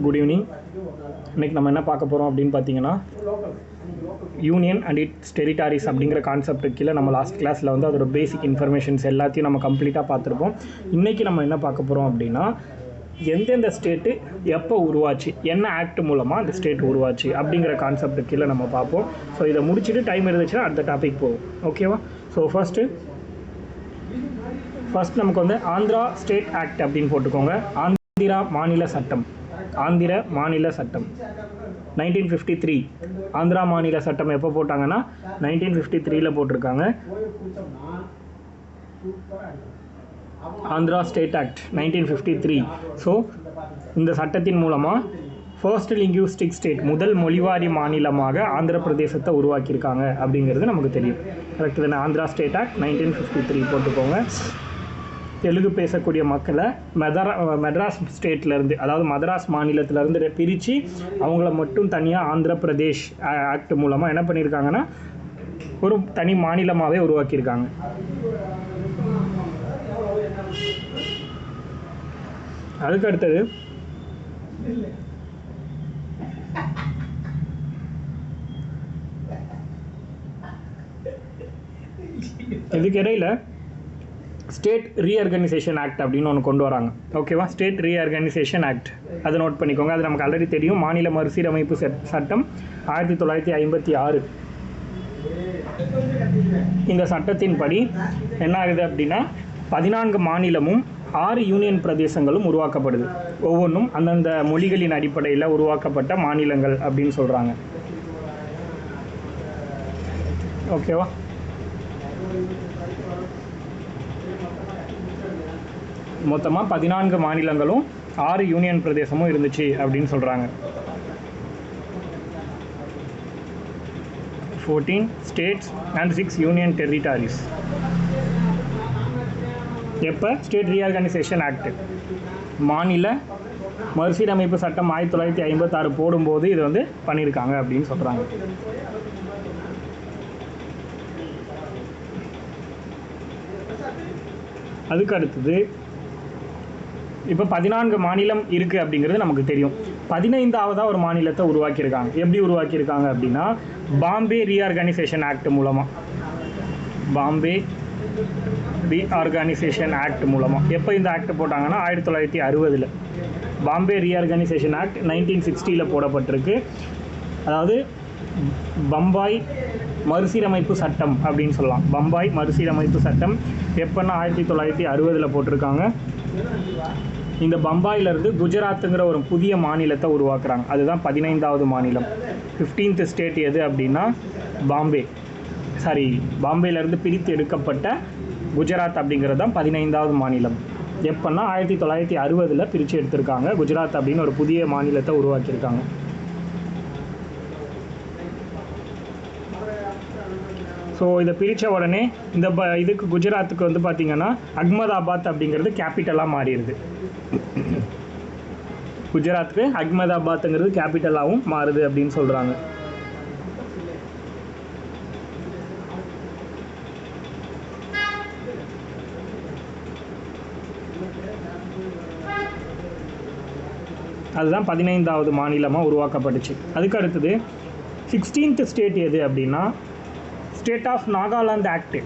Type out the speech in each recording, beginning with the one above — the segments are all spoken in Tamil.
Good evening. இன்றைக்கி நம்ம என்ன பார்க்க போகிறோம் அப்படின்னு பார்த்தீங்கன்னா, யூனியன் அண்ட் இட்ஸ் டெரிட்டாரிஸ் அப்படிங்கிற கான்செப்ட் கீழே நம்ம லாஸ்ட் கிளாஸில் வந்து அதோட பேசிக் இன்ஃபர்மேஷன்ஸ் எல்லாத்தையும் நம்ம கம்ப்ளீட்டாக பார்த்துருப்போம். இன்றைக்கி நம்ம என்ன பார்க்க போகிறோம் அப்படின்னா, எந்தெந்த ஸ்டேட்டு எப்போ உருவாச்சு, என்ன ஆக்ட் மூலமாக அந்த ஸ்டேட் உருவாச்சு அப்படிங்கிற கான்செப்ட் கீழே நம்ம பார்ப்போம். ஸோ இதை முடிச்சுட்டு டைம் இருந்துச்சுன்னா அடுத்த டாபிக் போகும். ஓகேவா? ஸோ ஃபர்ஸ்ட் நமக்கு வந்து ஆந்திரா ஸ்டேட் ஆக்ட் அப்படின்னு போட்டுக்கோங்க. ஆந்திரா மாநில சட்டம் 1953. ஆந்திரா மாநில சட்டம் எப்போ போட்டாங்கன்னா 1953 போட்டிருக்காங்க. Andhra state act 1953. ஸோ இந்த சட்டத்தின் மூலமாக ஃபர்ஸ்ட் லிங்குவிஸ்டிக் ஸ்டேட், முதல் மொழிவாரி மாநிலமாக ஆந்திர பிரதேசத்தை உருவாக்கியிருக்காங்க அப்படிங்கிறது நமக்கு தெரியும். கரெக்டு தானே? ஆந்திரா ஸ்டேட் ஆக்ட் 1953 போட்டுக்கோங்க. தெலுங்கு பேசக்கூடிய மக்களை மெட்ராஸ் ஸ்டேட்லேருந்து, அதாவது மதராஸ் மாநிலத்திலேருந்து பிரித்து அவங்கள மட்டும் தனியாக ஆந்திர பிரதேஷ் ஆக்ட் மூலமாக என்ன பண்ணியிருக்காங்கன்னா ஒரு தனி மாநிலமாகவே உருவாக்கியிருக்காங்க. அதுக்கு அடுத்தது இதுக்கு இடையில் ஸ்டேட் ரீஆர்கனைசேஷன் ஆக்ட் அப்படின்னு ஒன்று கொண்டு வராங்க. ஓகேவா? ஸ்டேட் ரீஆர்கனைசேஷன் ஆக்ட், அதை நோட் பண்ணிக்கோங்க. அது நமக்கு ஆல்ரெடி தெரியும். மாநில மறுசீரமைப்பு சட்டம் 1956. இந்த சட்டத்தின்படி என்ன ஆகுது அப்படின்னா, 14 மாநிலமும் 6 யூனியன் பிரதேசங்களும் உருவாக்கப்படுது. ஒவ்வொன்றும் அந்தந்த மொழிகளின் அடிப்படையில் உருவாக்கப்பட்ட மாநிலங்கள் அப்படின்னு சொல்கிறாங்க. ஓகேவா? மொத்தமாக 14 மாநிலங்களும் 6 யூனியன் பிரதேசமும் இருந்துச்சு அப்படின்னு சொல்கிறாங்க. 14 ஸ்டேட்ஸ் அண்ட் 6 யூனியன் டெரிட்டரிஸ். எப்போ ஸ்டேட் ரீஆர்கனைசேஷன் ஆக்ட், மாநில மறுசீரமைப்பு சட்டம் 1956 போடும்போது இது வந்து பண்ணியிருக்காங்க அப்படின்னு சொல்கிறாங்க. அதுக்கு அடுத்தது இப்போ 14 மாநிலம் இருக்குது அப்படிங்கிறது நமக்கு தெரியும். 15ஆவதாக ஒரு மாநிலத்தை உருவாக்கியிருக்காங்க. எப்படி உருவாக்கியிருக்காங்க அப்படின்னா, பாம்பே ரீஆர்கனைசேஷன் ஆக்ட் மூலமாக. பாம்பே ரீஆர்கனைசேஷன் ஆக்ட் மூலமாக எப்போ இந்த ஆக்ட் போட்டாங்கன்னா 1960. Bombay reorganisation act 1960 போடப்பட்டிருக்கு. அதாவது பம்பாய் மறுசீரமைப்பு சட்டம் அப்படின்னு சொல்லலாம். பம்பாய் மறுசீரமைப்பு சட்டம் எப்போன்னா 1960 போட்டிருக்காங்க. இந்த பம்பாயிலிருந்து குஜராத்துங்கிற ஒரு புதிய மாநிலத்தை உருவாக்குறாங்க. அதுதான் 15ஆவது மாநிலம். 15th ஸ்டேட் எது அப்படின்னா பாம்பேலேருந்து பிரித்து எடுக்கப்பட்ட குஜராத் அப்படிங்கிறது தான் 15ஆவது மாநிலம். எப்போன்னா 1960 பிரித்து எடுத்திருக்காங்க. குஜராத் அப்படின்னு ஒரு புதிய மாநிலத்தை உருவாக்கியிருக்காங்க. ஸோ இதை பிரித்த உடனே இந்த இதுக்கு குஜராத்துக்கு வந்து பார்த்திங்கன்னா அகமதாபாத் அப்படிங்கிறது கேபிட்டலாக மாறிடுது. குஜராத்துக்கு அகமதாபாத்துங்கிறது கேபிட்டலாகவும் மாறுது அப்படின்னு சொல்கிறாங்க. அதுதான் 15ஆவது மாநிலமாக உருவாக்கப்பட்டுச்சு. அதுக்கு அடுத்தது 16th ஸ்டேட் எது அப்படின்னா, state of Nagaland act,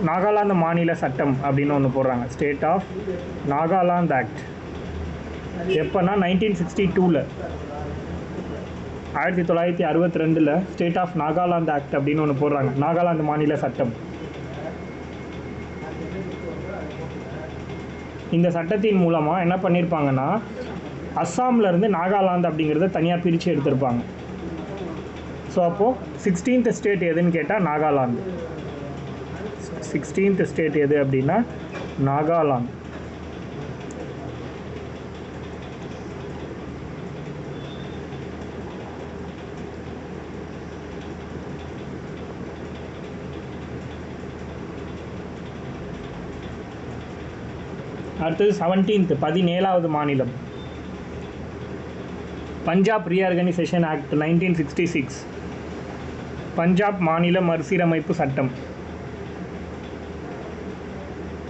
Nagaland மாநில சட்டம் அப்படின்னு ஒன்று போடுறாங்க. ஸ்டேட் ஆஃப் நாகாலாந்து ஆக்ட் எப்போன்னா 1962. 1962 ஸ்டேட் ஆஃப் நாகாலாந்து ஆக்ட் அப்படின்னு ஒன்று போடுறாங்க. நாகாலாந்து மாநில சட்டம். இந்த சட்டத்தின் மூலமாக என்ன பண்ணியிருப்பாங்கன்னா, அஸ்ஸாம்லேருந்து நாகாலாந்து அப்படிங்கிறத தனியாக பிரித்து எடுத்திருப்பாங்க. ஸோ அப்போது 16th ஸ்டேட் எதுன்னு கேட்டால் நாகாலாந்து. 16th ஸ்டேட் எது அப்படின்னா நாகாலாந்து. அடுத்தது 17th 17ஆவது மாநிலம் பஞ்சாப் ரீஆர்கனைசேஷன் ஆக்ட் 1966. பஞ்சாப் மாநில மறுசீரமைப்பு சட்டம்.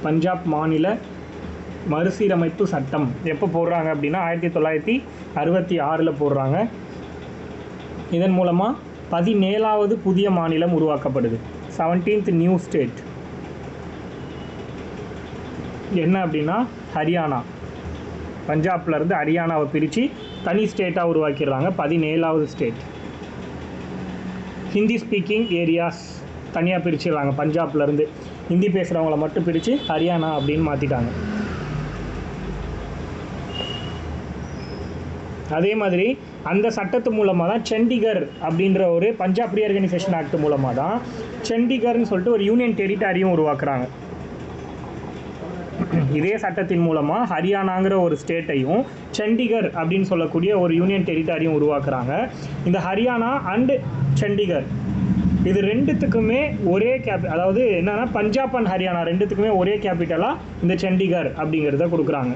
பஞ்சாப் மாநில மறுசீரமைப்பு சட்டம் எப்போ போடுறாங்க அப்படின்னா 1966 போடுறாங்க. இதன் மூலமாக 17வது புதிய மாநிலம் உருவாக்கப்படுது. 17th நியூ ஸ்டேட் என்ன அப்படின்னா ஹரியானா. பஞ்சாப்லேருந்து ஹரியானாவை பிரித்து தனி ஸ்டேட்டாக உருவாக்கிடுறாங்க. 17வது ஸ்டேட். ஹிந்தி ஸ்பீக்கிங் ஏரியாஸ் தனியாக பிரிச்சிடுறாங்க. பஞ்சாப்லேருந்து ஹிந்தி பேசுகிறவங்கள மட்டும் பிரித்து ஹரியானா அப்படின்னு மாற்றிட்டாங்க. அதே மாதிரி அந்த சட்டத்து மூலமாக தான் சண்டிகர் அப்படின்ற ஒரு பஞ்சாப் ரீஆர்கனைசேஷன் ஆக்ட் மூலமாக தான் சண்டிகர்னு சொல்லிட்டு ஒரு யூனியன் டெரிட்டரியும் உருவாக்குறாங்க. இதே சட்டத்தின் மூலமாக ஹரியானாங்கிற ஒரு ஸ்டேட்டையும் சண்டிகர் அப்படின்னு சொல்லக்கூடிய ஒரு யூனியன் டெரிட்டரியும் உருவாக்குறாங்க. இந்த ஹரியானா அண்டு சண்டிகர் இது ரெண்டுத்துக்குமே ஒரே அதாவது என்னன்னா பஞ்சாப் அண்ட் ஹரியானா ரெண்டுத்துக்குமே ஒரே கேபிட்டலாக இந்த சண்டிகர் அப்படிங்கிறத கொடுக்குறாங்க.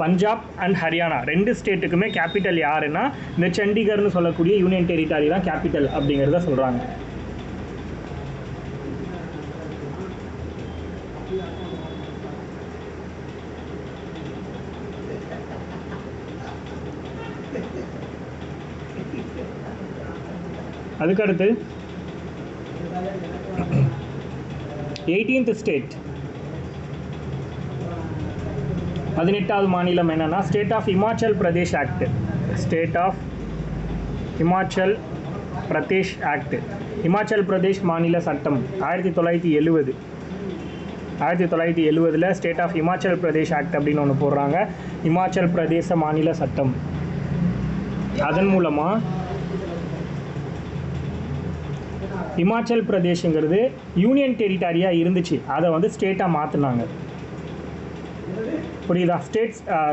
பஞ்சாப் அண்ட் ஹரியானா ரெண்டு ஸ்டேட்டுக்குமே கேபிட்டல் யாருன்னா இந்த சண்டிகர்னு சொல்லக்கூடிய யூனியன் டெரிட்டரி தான் கேபிட்டல் அப்படிங்கிறத சொல்கிறாங்க. அதுக்கடுத்து 18th ஸ்டேட் 18வது மாநிலம் என்னன்னா state of Himachal Pradesh act. State of Himachal Pradesh act. Himachal Pradesh மாநில சட்டம் 1970. 1970 state of Himachal Pradesh act அப்படின்னு ஒன்று போடுறாங்க. இமாச்சல் பிரதேச மாநில சட்டம். அதன் மூலமாக இமாச்சல் பிரதேஷுங்கிறது யூனியன் டெரிட்டரியாக இருந்துச்சு, அதை வந்து ஸ்டேட்டாக மாற்றினாங்க. புரியுதா?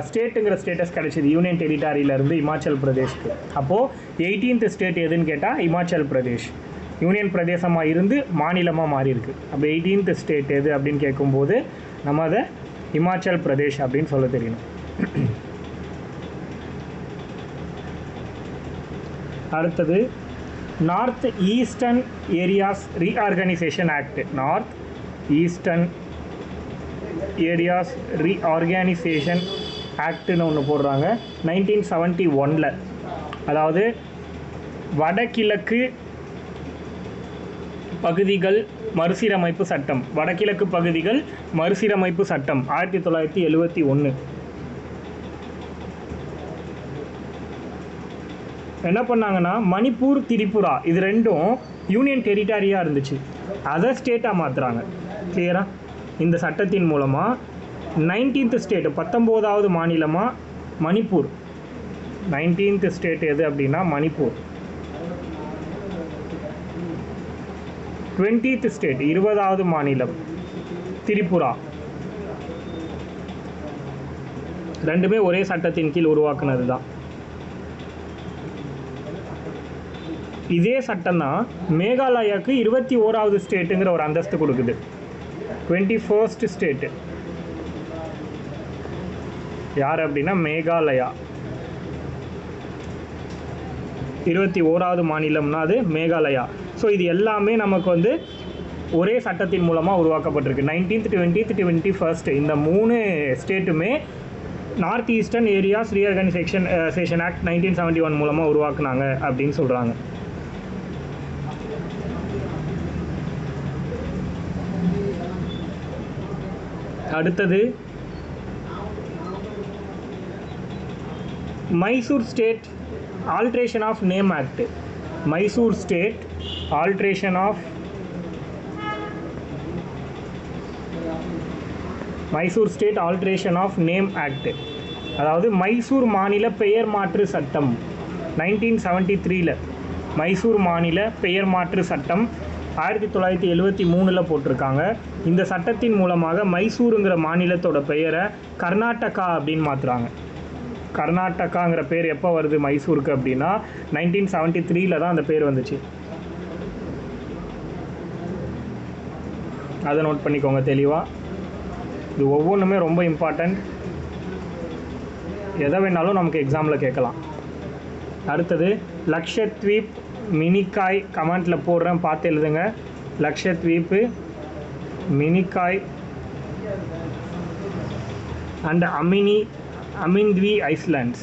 ஸ்டேட்டுங்கிற ஸ்டேட்டஸ் கிடைச்சிது யூனியன் டெரிட்டரியிலேருந்து இமாச்சல் பிரதேஷ்க்கு. அப்போது 18th ஸ்டேட் எதுன்னு கேட்டால் இமாச்சல் பிரதேஷ். யூனியன் பிரதேசமாக இருந்து மாநிலமாக மாறி இருக்கு. அப்போ 18th ஸ்டேட் எது அப்படின்னு கேட்கும்போது நம்ம அதை இமாச்சல் பிரதேஷ் அப்படின்னு சொல்ல தெரியணும். அடுத்தது north eastern areas reorganisation act. North eastern areas reorganisation ஆக்ட்னு ஒன்று போடுறாங்க 1971. அதாவது வடகிழக்கு பகுதிகள் மறுசீரமைப்பு சட்டம். வடகிழக்கு பகுதிகள் மறுசீரமைப்பு சட்டம் 1971. என்ன பண்ணாங்கன்னா மணிப்பூர், திரிபுரா இது ரெண்டும் யூனியன் டெரிட்டரியாக இருந்துச்சு, அதை ஸ்டேட்டாக மாற்றுறாங்க. கிளியரா? இந்த சட்டத்தின் மூலமாக 19th ஸ்டேட் 19வது மாநிலமாக மணிப்பூர். 19th ஸ்டேட் எது அப்படின்னா மணிப்பூர். 20th ஸ்டேட் 20வது மாநிலம் திரிபுரா. ரெண்டுமே ஒரே சட்டத்தின் கீழ் உருவாக்குனது தான். இதே சட்டம் தான் மேகாலயாவுக்கு 21வது ஸ்டேட்டுங்கிற ஒரு அந்தஸ்து கொடுக்குது. 21st ஸ்டேட்டு யார் அப்படின்னா மேகாலயா. 21வது மாநிலம்னா அது மேகாலயா. ஸோ இது எல்லாமே நமக்கு வந்து ஒரே சட்டத்தின் மூலமாக உருவாக்கப்பட்டிருக்கு. 19th, 20th, 21st இந்த 3 ஸ்டேட்டுமே north eastern areas reorganisation act 1971 மூலமாக உருவாக்குனாங்க அப்படின்னு சொல்கிறாங்க. அடுத்தது Mysore state alteration of name act. Mysore state alteration of Mysore state alteration of name act. அதாவது மைசூர் மாநில பெயர் மாற்று சட்டம் 1973. மைசூர் மாநில பெயர் மாற்று சட்டம் 1973 போட்டிருக்காங்க. இந்த சட்டத்தின் மூலமாக மைசூருங்கிற மாநிலத்தோட பெயரை கர்நாடகா அப்படின்னு மாற்றுறாங்க. கர்நாடகாங்கிற பேர் எப்போ வருது மைசூருக்கு அப்படின்னா 1973 தான் அந்த பேர் வந்துச்சு. அதை நோட் பண்ணிக்கோங்க தெளிவாக. இது ஒவ்வொன்றுமே ரொம்ப இம்பார்ட்டண்ட். எதை வேணாலும் நமக்கு எக்ஸாமில் கேட்கலாம். அடுத்தது லக்ஷத்வீப் மினிகாய். கமெண்ட்டில் போடுறேன், பார்த்து எழுதுங்க. லக்ஷத்வீப்பு Minicoy and Amindvi Islands.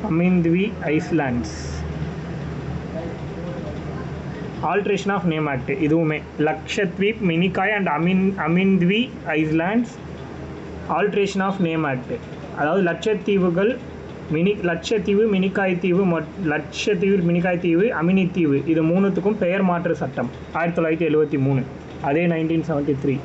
Amindvi Islands. Alteration of Name Act. இதுவுமே Lakshadweep, Minicoy and Amindivi islands. Alteration of name act, அதாவது லட்சத்தீவுகள், லட்சத்தீவு, மினிகாய் தீவு, லட்சத்தீவு, மினிகாய் தீவு, அமினி தீவு, இது மூணுத்துக்கும் பெயர் மாற்று சட்டம் 1973. அதே 1973.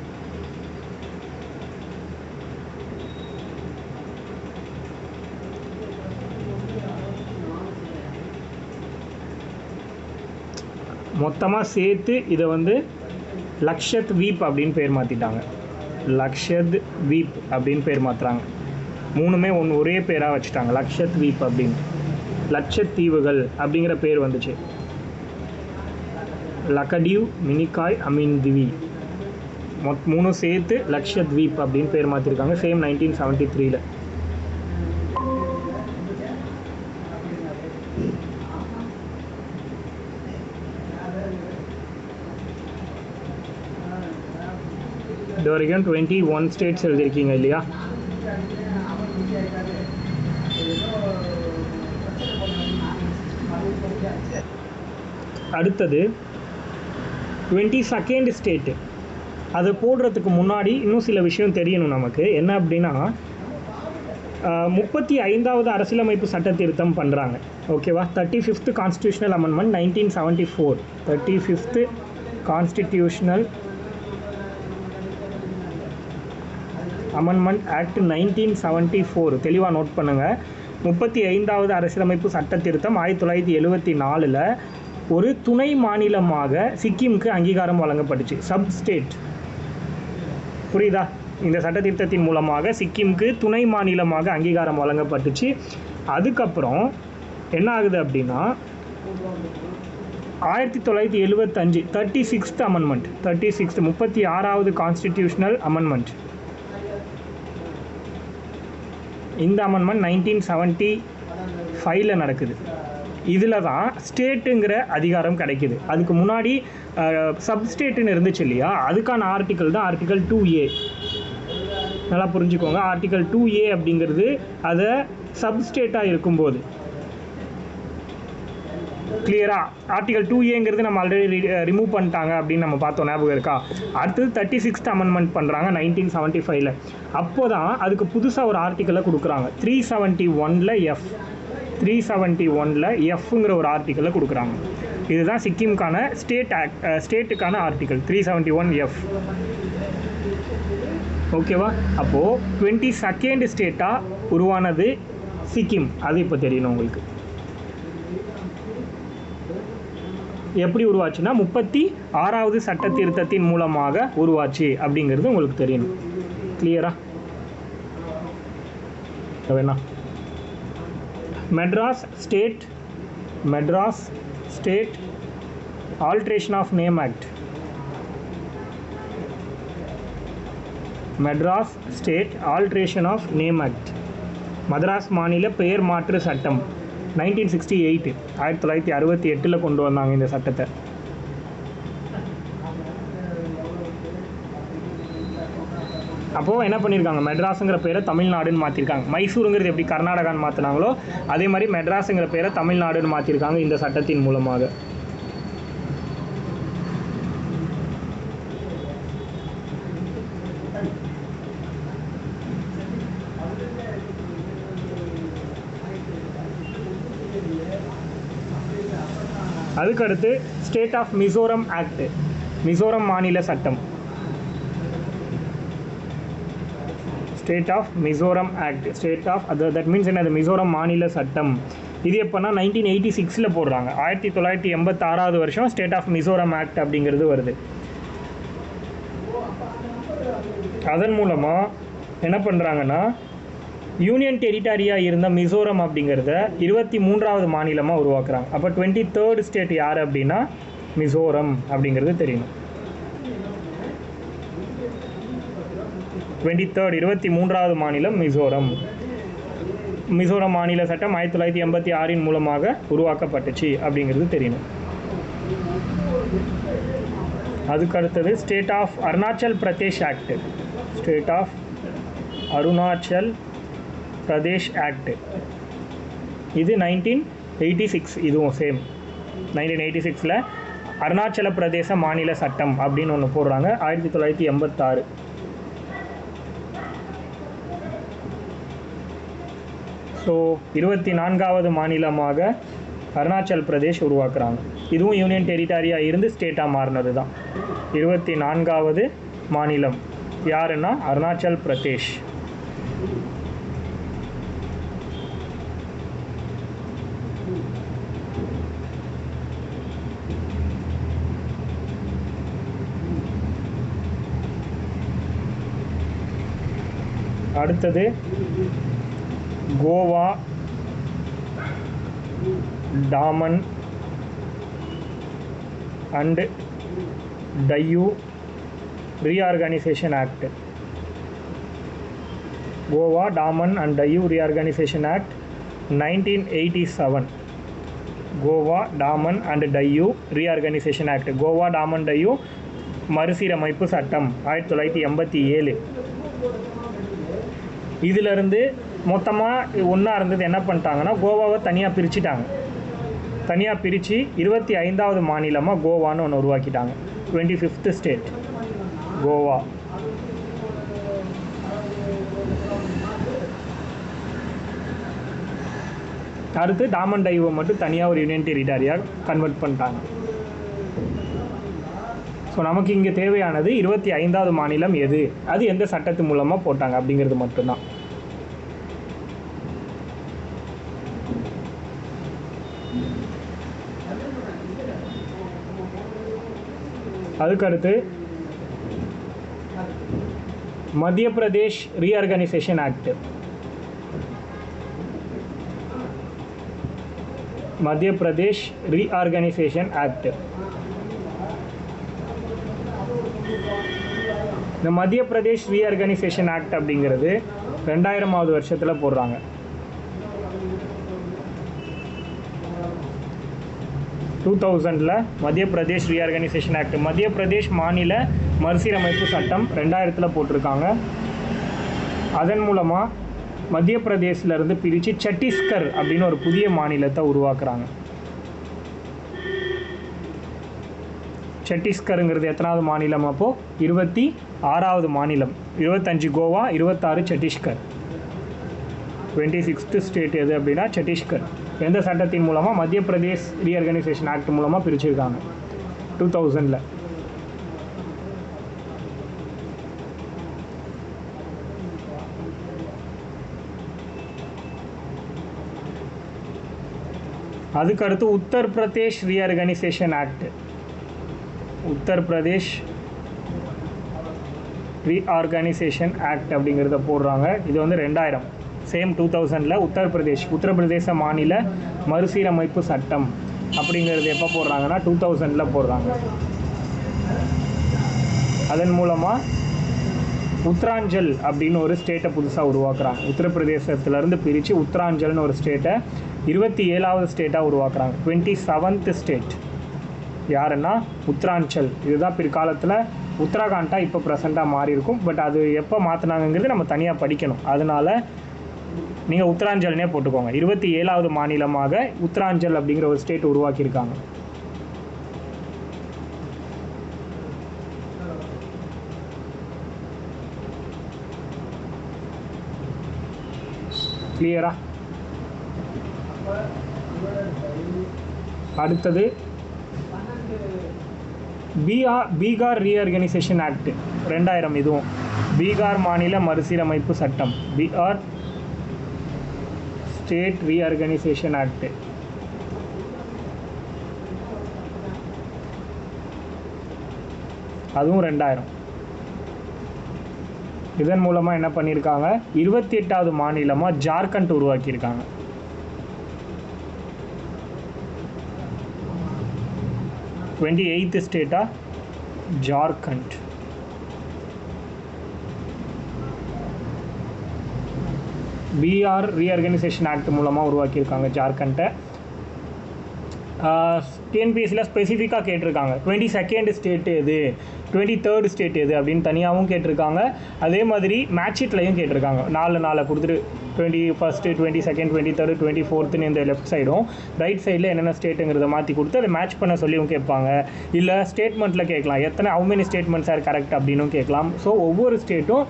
மொத்தமாக சேர்த்து இதை வந்து லக்ஷத்வீப் அப்படின்னு பேர் மாற்றிட்டாங்க. லக்ஷத்வீப் அப்படின்னு பேர் மாற்றுறாங்க. மூணுமே ஒரே பேராக வச்சுட்டாங்க, லக்ஷத்வீப் அப்படின்னு. லட்சத்தீவுகள் அப்படிங்கிற பேர் வந்துச்சு. லக்கடிவ், மினிகாய், அமிந்த்வி மூணு சேர்த்து லக்ஷத்வீப் அப்படின்னு பேர் மாற்றிருக்காங்க. சேம் 1973. இது வரைக்கும் 21 ஸ்டேட்ஸ் எழுதியிருக்கீங்க இல்லையா? அடுத்தது 22nd ஸ்டேட்டு. அதை போடுறதுக்கு முன்னாடி இன்னும் சில விஷயம் தெரியணும் நமக்கு. என்ன அப்படின்னா 35வது அரசியலமைப்பு சட்ட திருத்தம் பண்ணுறாங்க. ஓகேவா? 35th constitutional amendment 1974. 35th constitutional amendment act 1974. தெளிவாக நோட் பண்ணுங்கள். 35வது அரசியலமைப்பு சட்ட திருத்தம் 1974 ஒரு துணை மாநிலமாக சிக்கிமுக்கு அங்கீகாரம் வழங்கப்பட்டுச்சு. Sub state. புரியுதா? இந்த சட்ட திருத்தத்தின் மூலமாக சிக்கிமுக்கு துணை மாநிலமாக அங்கீகாரம் வழங்கப்பட்டுச்சு. அதுக்கப்புறம் என்ன ஆகுது அப்படின்னா 1975 36th அமெண்ட்மெண்ட், 36வது கான்ஸ்டிடியூஷனல் அமெண்ட்மெண்ட். இந்த அமெண்ட்மெண்ட் 1975 நடக்குது. இதில் தான் ஸ்டேட்டுங்கிற அதிகாரம் கிடைக்குது. அதுக்கு முன்னாடி சப்ஸ்டேட்டுன்னு இருந்துச்சு இல்லையா? அதுக்கான ஆர்டிக்கல் தான் ஆர்டிக்கல் 2A. நல்லா புரிஞ்சுக்கோங்க. ஆர்டிக்கல் 2A அப்படிங்கிறது அதை சப்ஸ்டேட்டாக இருக்கும்போது. கிளியரா? ஆர்டிகல் 2Aங்கிறது நம்ம ஆல்ரெடி ரிமூவ் பண்ணிட்டாங்க அப்படின்னு நம்ம பார்த்தோம், ஞாபகம் இருக்கா? அடுத்தது 36th அமெண்ட்மெண்ட் பண்ணுறாங்க 1975. அப்போ தான் அதுக்கு புதுசாக ஒரு ஆர்டிக்கலை கொடுக்குறாங்க. 371 F. 371 Fங்கிற ஒரு ஆர்டிக்கலை கொடுக்குறாங்க. இதுதான் சிக்கிமுக்கான ஸ்டேட்டுக்கான ஆர்டிக்கல் 371 F. ஓகேவா? அப்போது 22nd ஸ்டேட்டாக உருவானது சிக்கிம். அது இப்போ தெரியணும் உங்களுக்கு. எப்படி உருவாச்சுன்னா 36வது சட்ட திருத்தத்தின் மூலமாக உருவாச்சு அப்படிங்கிறது உங்களுக்கு தெரியணும். கிளியரா? வேணா Madras state alteration of name act. Madras state alteration of name act. Madras மாநில பெயர் மாற்று சட்டம் 1968. 1968 கொண்டு வந்தாங்க இந்த சட்டத்தை. அப்போது என்ன பண்ணியிருக்காங்க? மெட்ராஸுங்கிற பேரை தமிழ்நாடுன்னு மாற்றிருக்காங்க. மைசூருங்கிறது எப்படி கர்நாடகான்னு மாற்றினாங்களோ அதே மாதிரி மெட்ராஸுங்கிற பேரை தமிழ்நாடுன்னு மாற்றிருக்காங்க இந்த சட்டத்தின் மூலமாக. அதுக்கடுத்து state of Mizoram act. Mizoram மாநில சட்டம். State of Mizoram act. State of that means என்னது? மிசோரம் மாநில சட்டம். இது எப்போனா 1986 போடுறாங்க. 1986வது வருஷம் ஸ்டேட் ஆஃப் மிசோரம் ஆக்ட் அப்படிங்கிறது வருது. அதன் மூலமாக என்ன பண்ணுறாங்கன்னா யூனியன் டெரிட்டரியாக இருந்த மிசோரம் அப்படிங்கிறத 23வது மாநிலமாக உருவாக்குறாங்க. அப்போ 23rd ஸ்டேட் யார் அப்படின்னா மிசோரம் அப்படிங்கிறது தெரியணும். 23வது மாநிலம் மிசோரம். மிசோரம் மாநில சட்டம் 1986 மூலமாக உருவாக்கப்பட்டுச்சு அப்படிங்கிறது தெரியணும். அதுக்கு அடுத்தது state of Arunachal Pradesh act. State of Arunachal Pradesh act இது 1986. இதுவும் சேம் 1986 அருணாச்சல பிரதேச மாநில சட்டம் அப்படின்னு ஒன்று போடுறாங்க. 1986. ஸோ 24வது மாநிலமாக அருணாச்சல் பிரதேஷ் உருவாக்குறாங்க. இதுவும் யூனியன் டெரிட்டரியாக இருந்து ஸ்டேட்டாக மாறினது தான். 24வது மாநிலம் யாருன்னா அருணாச்சல் பிரதேஷ். அடுத்தது Goa Daman and Diu reorganisation act. Goa Daman and Diu reorganisation act 1987. Goa Daman and Diu reorganisation act. Goa Daman Diu மறுசீரமைப்பு சட்டம் 1987. இதிலிருந்து மொத்தமாக ஒன்றா இருந்தது என்ன பண்ணிட்டாங்கன்னா கோவாவை தனியாக பிரிச்சுட்டாங்க. தனியாக பிரித்து 25வது மாநிலமாக கோவான்னு ஒன்று உருவாக்கிட்டாங்க. 25th state Goa. அடுத்து டாமன் டையூவை மட்டும் தனியாக ஒரு யூனியன் டெரிட்டரியாக கன்வெர்ட் பண்ணிட்டாங்க. ஸோ நமக்கு இங்கே தேவையானது 25வது மாநிலம் எது, அது எந்த சட்டத்து மூலமாக போட்டாங்க அப்படிங்கிறது மட்டும்தான். அதுக்கடுத்து மத்திய பிரதேஷ் ரீஆர்கனைசேஷன் ஆக்ட். மத்திய பிரதேஷ் ரீஆர்கனைசேஷன் ஆக்ட். இந்த மத்திய பிரதேஷ் ரீஆர்கனைசேஷன் ஆக்ட் அப்படிங்கிறது 2000வது வருஷத்தில் போடுறாங்க. மத்திய பிரதேஷ் ரீஆர்கனைசேஷன் ஆக்ட், மத்திய பிரதேஷ் மாநில மறுசீரமைப்பு சட்டம் 2000 போட்டிருக்காங்க. அதன் மூலமாக மத்திய பிரதேசிலிருந்து பிரித்து சத்தீஸ்கர் அப்படின்னு ஒரு புதிய மாநிலத்தை உருவாக்குறாங்க. சத்தீஸ்கருங்கிறது எத்தனாவது மாநிலம்? அப்போது 26வது மாநிலம். 25 கோவா, 26 சத்தீஸ்கர். 26th ஸ்டேட் எது அப்படின்னா சத்தீஸ்கர். எந்த சட்டத்தின் மூலமாக? மத்திய பிரதேஷ் ரீஆர்கனைசேஷன் ஆக்ட் மூலமாக பிரிச்சிருக்காங்க 2000. அதுக்கடுத்து Uttar Pradesh reorganisation act. Uttar Pradesh reorganisation act அப்படிங்கிறத போடுறாங்க. இது வந்து 2000, சேம் 2000 உத்தரப்பிரதேச மாநில மறுசீரமைப்பு சட்டம் அப்படிங்கிறது எப்போ போடுறாங்கன்னா 2000 போடுறாங்க. அதன் மூலமாக உத்தராஞ்சல் அப்படின்னு ஒரு ஸ்டேட்டை புதுசாக உருவாக்குறாங்க. உத்தரப்பிரதேசத்துலேருந்து பிரித்து உத்தராஞ்சல்னு ஒரு ஸ்டேட்டை 27வது ஸ்டேட்டாக உருவாக்குறாங்க. 27th ஸ்டேட் யாருன்னா உத்தராஞ்சல். இதுதான் பிற்காலத்தில் உத்தராகண்டாக இப்போ ப்ரெசண்ட்டாக மாறி இருக்கும். பட் அது எப்போ மாற்றினாங்கிறது நம்ம தனியாக படிக்கணும். அதனால் நீங்கள் உத்தராஞ்சல்னே போட்டுக்கோங்க. 27வது மாநிலமாக உத்தராஞ்சல் அப்படிங்கிற ஒரு ஸ்டேட் உருவாக்கியிருக்காங்க. கிளியரா? அடுத்தது பீகார் ரீஆர்கனைசேஷன் ஆக்ட் 2000. இதுவும் பீகார் மாநில மறுசீரமைப்பு சட்டம், பீகார் ஸ்டேட் ரீஆர்கனைசேஷன் ஆக்ட். அதுவும் 2000. இதன் மூலமாக என்ன பண்ணியிருக்காங்க? 28வது மாநிலமாக ஜார்க்கண்ட் உருவாக்கியிருக்காங்க. ஸ்டேட்டாக ஜார்க்கண்ட். பீகார் ரீஆர்கனைசேஷன் ஆக்ட் மூலமாக உருவாக்கியிருக்காங்க ஜார்க்கண்டை. டிஎன்பிஎஸ்சியில் ஸ்பெசிஃபிக்காக கேட்டிருக்காங்க 22nd ஸ்டேட் எது, 23rd ஸ்டேட் எது அப்படின்னு தனியாகவும் கேட்டிருக்காங்க. அதே மாதிரி மேட்ச் ஷீட்லையும் கேட்டிருக்காங்க. 4 கொடுத்துட்டு 21st 22nd 23rd 24th இந்த லெஃப்ட் சைடும் ரைட் சைடில் என்னென்ன ஸ்டேட்டுங்கிறத மாற்றி கொடுத்து அதை மேட்ச் பண்ண சொல்லியும் கேட்பாங்க. இல்லை ஸ்டேட்மெண்ட்டில் கேட்கலாம், எத்தனை how many statements are correct அப்படின்னும் கேட்கலாம். ஸோ ஒவ்வொரு ஸ்டேட்டும்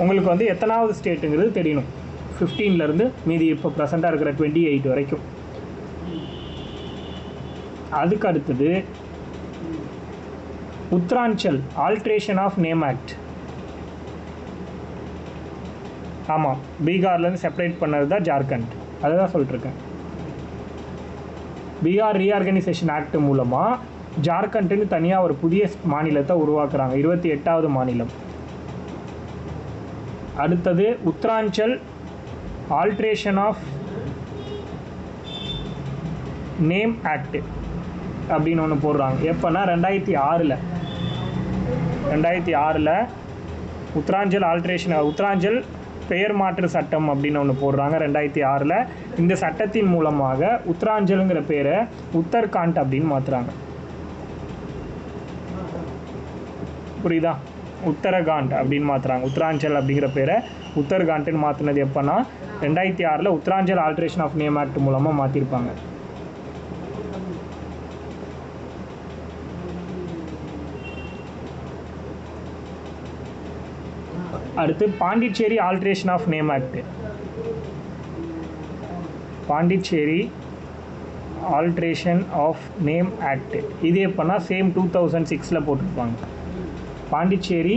உங்களுக்கு வந்து எத்தனாவது ஸ்டேட்டுங்கிறது தெரியணும். 15லேருந்து மீதி இப்போ ப்ரெசண்ட்டாக இருக்கிற 28 வரைக்கும். அதுக்கு அடுத்தது Uttaranchal alteration of name act. ஆமாம், பீகார்லேருந்து செப்பரேட் பண்ணது தான் ஜார்க்கண்ட். அதை தான் சொல்லிட்டுருக்கேன். பீகார் ரீஆர்கனைசேஷன் ஆக்ட் மூலமாக ஜார்க்கண்ட்னு தனியாக ஒரு புதிய மாநிலத்தை உருவாக்குறாங்க, 28வது மாநிலம். அடுத்தது Uttaranchal alteration of name act அப்படின்னு ஒன்று போடுறாங்க. எப்போனா 2006 உத்தராஞ்சல் உத்தராஞ்சல் பெயர் மாற்று சட்டம் அப்படின்னு ஒன்று போடுறாங்க 2006. இந்த சட்டத்தின் மூலமாக உத்தராஞ்சலுங்கிற பேரை உத்தரகாண்ட் அப்படின்னு மாற்றுறாங்க. புரியுதா? உத்தரகாண்ட் அப்படின்னு மாற்றுறாங்க. உத்தராஞ்சல் அப்படிங்கிற பேரை உத்தரகாண்ட்னு மாற்றினது எப்போனா 2006 Uttaranchal alteration of name act மூலமாக மாற்றிருப்பாங்க. அடுத்து Pondicherry alteration of name act. Pondicherry alteration of name act இது எப்போனா சேம் 2006 போட்டிருப்பாங்க. பாண்டிச்சேரி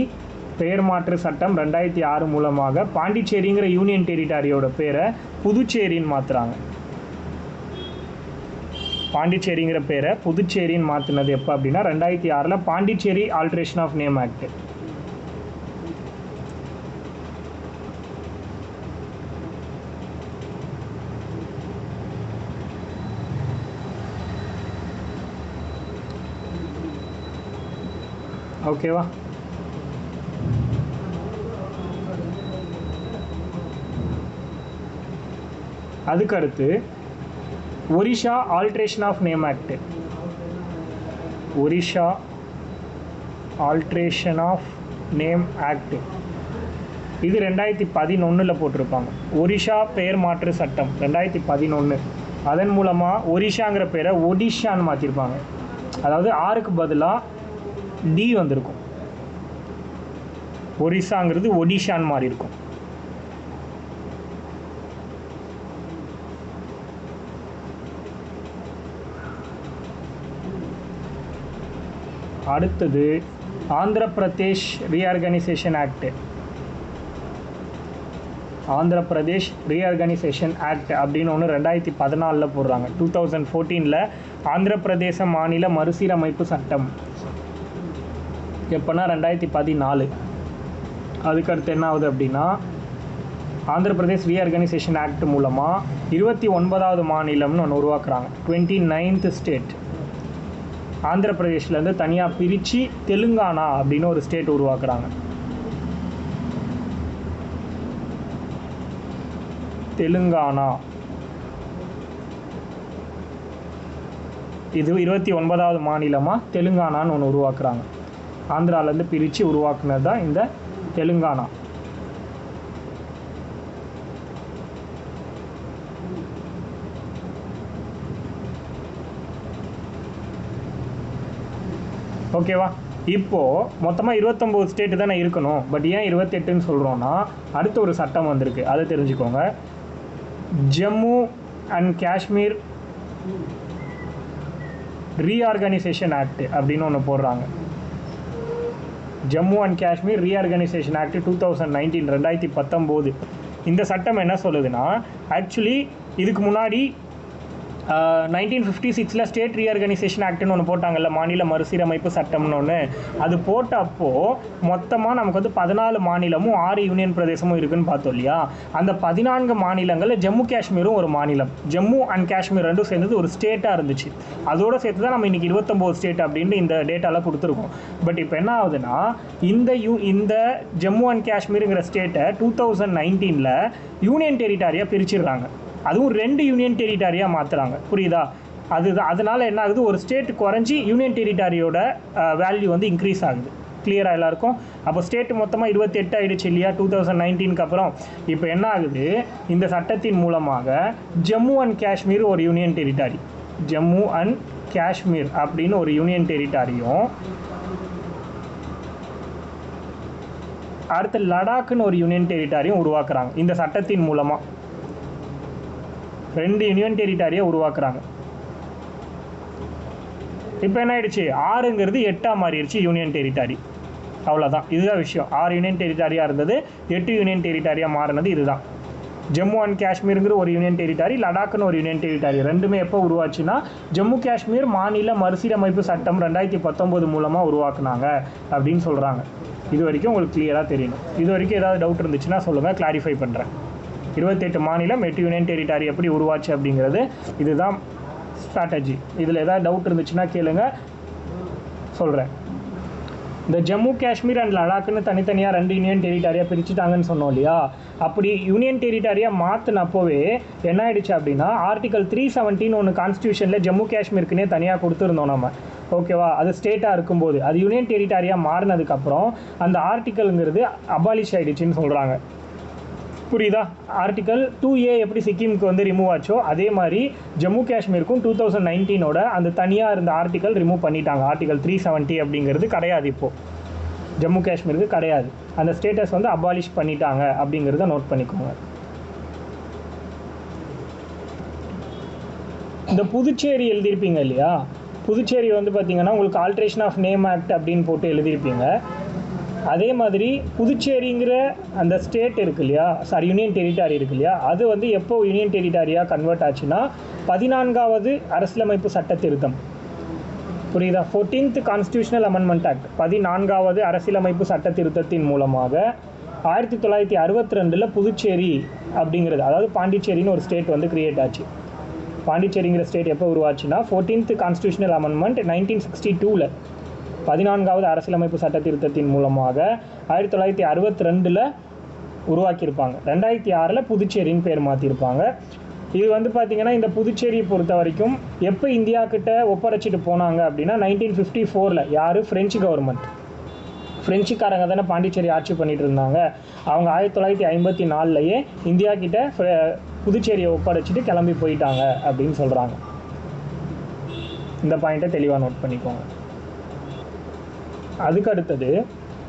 பெயர் மாற்று சட்டம் 2006 மூலமாக பாண்டிச்சேரிங்கிற யூனியன் டெரிட்டரியோட பேரை புதுச்சேரின்னு மாற்றுறாங்க. பாண்டிச்சேரிங்கிற பேரை புதுச்சேரின்னு மாற்றினது எப்போ அப்படின்னா 2006 Pondicherry alteration of name act. ஓகேவா? அதுக்கடுத்து Orissa alteration of name act. Orissa alteration of name act இது 2011 போட்டிருப்பாங்க. ஒரிஷா பெயர் மாற்று சட்டம் 2011. அதன் மூலமாக ஒரிஷாங்கிற பேரை ஒடிஷான்னு மாற்றிருப்பாங்க. அதாவது ஆருக்கு பதிலாக டி வந்திருக்கும். ஒரிசாங்கிறது ஒடிஷான்னு மாறி இருக்கும். அடுத்தது Andhra Pradesh reorganisation act. Andhra Pradesh reorganisation act அப்படின்னு ஒன்று 2014 போடுறாங்க. 2014 ஆந்திர பிரதேச மாநில மறுசீரமைப்பு சட்டம் எப்போனா 2014. அதுக்கடுத்து என்ன ஆகுது அப்படின்னா ஆந்திர பிரதேஷ் ரீஆர்கனைசேஷன் ஆக்ட் மூலமாக 29வது மாநிலம்னு ஒன்று உருவாக்குறாங்க. 29th state. ஆந்திர பிரதேஷ்லேருந்து தனியாக பிரித்து தெலுங்கானா அப்படின்னு ஒரு ஸ்டேட் உருவாக்குறாங்க. தெலுங்கானா இது 29வது மாநிலமாக தெலுங்கானான்னு ஒன்று உருவாக்குறாங்க. ஆந்திராவிலேருந்து பிரித்து உருவாக்குனது தான் இந்த தெலுங்கானா. ஓகேவா? இப்போது மொத்தமாக 29 ஸ்டேட்டு தானே இருக்கணும். பட் ஏன் 28ன்னு சொல்கிறோன்னா அடுத்த ஒரு சட்டம் வந்திருக்கு, அதை தெரிஞ்சுக்கோங்க. Jammu and Kashmir reorganisation act அப்படின்னு ஒன்று போடுறாங்க. Jammu and Kashmir reorganisation act 2019. இந்த சட்டம் என்ன சொல்லுதுன்னா, ஆக்சுவலி இதுக்கு முன்னாடி 1956 ஸ்டேட் ரீஆர்கனைசேஷன் ஆக்ட்னு ஒன்று போட்டாங்கல்ல, மாநில மறுசீரமைப்பு சட்டம்னு ஒன்று. அது போட்டப்போ மொத்தமாக நமக்கு வந்து 14 மாநிலமும் 6 யூனியன் பிரதேசமும் இருக்குதுன்னு பார்த்தோம் இல்லையா? அந்த 14 மாநிலங்களில் ஜம்மு காஷ்மீரும் ஒரு மாநிலம். ஜம்மு அண்ட் காஷ்மீர் ரெண்டும் சேர்ந்தது ஒரு ஸ்டேட்டாக இருந்துச்சு. அதோடு சேர்த்து தான் நம்ம இன்றைக்கி 29 ஸ்டேட் அப்படின்ட்டு இந்த டேட்டாலாம் கொடுத்துருக்கோம். பட் இப்போ என்ன ஆகுதுன்னா, இந்த ஜம்மு அண்ட் காஷ்மீருங்கிற ஸ்டேட்டை 2019 யூனியன் டெரிட்டரியாக பிரிச்சிடுறாங்க. அதுவும் 2 யூனியன் டெரிட்டரியாக மாற்றுறாங்க. புரியுதா? அதனால் என்ன ஆகுது, ஒரு ஸ்டேட் குறைஞ்சி யூனியன் டெரிட்டரியோட வேல்யூ வந்து இன்க்ரீஸ் ஆகுது. கிளியராக எல்லாருக்கும்? அப்போ ஸ்டேட் மொத்தமாக 28 ஆகிடுச்சு இல்லையா 2019க்கு அப்புறம். இப்போ என்ன ஆகுது, இந்த சட்டத்தின் மூலமாக ஜம்மு அண்ட் காஷ்மீர் ஒரு union territory, Jammu and Kashmir அப்படின்னு ஒரு யூனியன் டெரிட்டரியும், அடுத்து லடாக்குன்னு ஒரு யூனியன் டெரிட்டரியும் உருவாக்குறாங்க. இந்த சட்டத்தின் மூலமாக 2 யூனியன் டெரிட்டரியை உருவாக்குறாங்க. இப்போ என்ன ஆயிடுச்சு, 6ங்கிறது 8ஆக மாறிடுச்சு யூனியன் டெரிட்டரி. அவ்வளோதான், இதுதான் விஷயம். 6 யூனியன் டெரிட்டரியாக இருந்தது, 8 யூனியன் டெரிட்டரியாக மாறினது இதுதான். ஜம்மு அண்ட் காஷ்மீருங்கிற ஒரு யூனியன் டெரிட்டரி, லடாக்குன்னு ஒரு யூனியன் டெரிட்டரி, ரெண்டுமே எப்போ உருவாச்சுன்னா ஜம்மு காஷ்மீர் மாநில மறுசீரமைப்பு சட்டம் 2019 மூலமாக உருவாக்குனாங்க அப்படின்னு சொல்கிறாங்க. இது வரைக்கும் உங்களுக்கு கிளியராக தெரியணும். இது வரைக்கும் ஏதாவது டவுட் இருந்துச்சுன்னா சொல்லுங்கள், கிளாரிஃபை பண்ணுறேன். 28 மாநிலம் 8 யூனியன் டெரிட்டரி எப்படி உருவாச்சு அப்படிங்கிறது இதுதான் ஸ்ட்ராட்டஜி. இதில் ஏதாவது டவுட் இருந்துச்சுன்னா கேளுங்க, சொல்கிறேன். இந்த ஜம்மு காஷ்மீர் அண்ட் லடாக்குன்னு தனித்தனியாக 2 யூனியன் டெரிட்டரியாக பிரிச்சுட்டாங்கன்னு சொன்னோம் இல்லையா, அப்படி யூனியன் டெரிட்டரியாக மாற்றினப்போவே என்ன ஆயிடுச்சு அப்படின்னா, ஆர்டிகல் 370 ஒன்று கான்ஸ்டியூஷனில் ஜம்மு காஷ்மீருக்குன்னே தனியாக கொடுத்துருந்தோம் நம்ம, ஓகேவா? அது ஸ்டேட்டாக இருக்கும்போது அது யூனியன் டெரிட்டரியாக மாறினதுக்கப்புறம் அந்த ஆர்டிக்கலுங்கிறது அபாலிஷ் ஆகிடுச்சின்னு சொல்கிறாங்க. புரியுதா? ஆர்டிகல் 2A எப்படி சிக்கிமுக்கு வந்து ரிமூவ் ஆச்சோ அதே மாதிரி ஜம்மு காஷ்மீருக்கும் 2019ஓட அந்த தனியாக இருந்த ஆர்டிகல் ரிமூவ் பண்ணிட்டாங்க. ஆர்டிகல் 370 அப்படிங்கிறது கிடையாது, இப்போது ஜம்மு காஷ்மீருக்கு கிடையாது. அந்த ஸ்டேட்டஸ் வந்து அபாலிஷ் பண்ணிட்டாங்க அப்படிங்கிறத நோட் பண்ணிக்கோங்க. இந்த புதுச்சேரி எழுதியிருப்பீங்க இல்லையா, புதுச்சேரி வந்து பார்த்திங்கன்னா உங்களுக்கு ஆல்ட்ரேஷன் ஆஃப் நேம் ஆக்ட் அப்படின்னு போட்டு எழுதியிருப்பீங்க. அதே மாதிரி புதுச்சேரிங்கிற அந்த ஸ்டேட் இருக்கு இல்லையா, சாரி யூனியன் டெரிட்டரி இருக்கு இல்லையா, அது வந்து எப்போ யூனியன் டெரிட்டரியாக கன்வெர்ட் ஆச்சுன்னா 14வது அரசியலமைப்பு சட்ட திருத்தம். புரியுதா? 14th கான்ஸ்டியூஷனல் அமெண்ட்மெண்ட் ஆக்ட், 14வது அரசியலமைப்பு சட்ட திருத்தத்தின் மூலமாக 1962 புதுச்சேரி அப்படிங்கிறது, அதாவது பாண்டிச்சேரின்னு ஒரு ஸ்டேட் வந்து கிரியேட் ஆச்சு. பாண்டிச்சேரிங்கிற ஸ்டேட் எப்போ உருவாச்சுன்னா 14th கான்ஸ்டியூஷனல் அமெண்ட்மெண்ட் 1962 14வது அரசியலமைப்பு சட்ட திருத்தத்தின் மூலமாக 1962 உருவாக்கியிருப்பாங்க. 2006 புதுச்சேரின்னு பேர் மாற்றிருப்பாங்க. இது வந்து பார்த்திங்கன்னா இந்த புதுச்சேரியை பொறுத்த வரைக்கும் எப்போ இந்தியா கிட்ட ஒப்படைச்சிட்டு போனாங்க அப்படின்னா 1954 யார்? French government. ஃப்ரெஞ்சுக்காரங்க தானே பாண்டிச்சேரி ஆட்சி பண்ணிட்டு இருந்தாங்க. அவங்க 1954 இந்தியா கிட்ட புதுச்சேரியை ஒப்படைச்சிட்டு கிளம்பி போயிட்டாங்க அப்படின்னு சொல்கிறாங்க. இந்த பாயிண்ட்டை தெளிவாக நோட் பண்ணிக்கோங்க. அதுக்கு அடுத்தது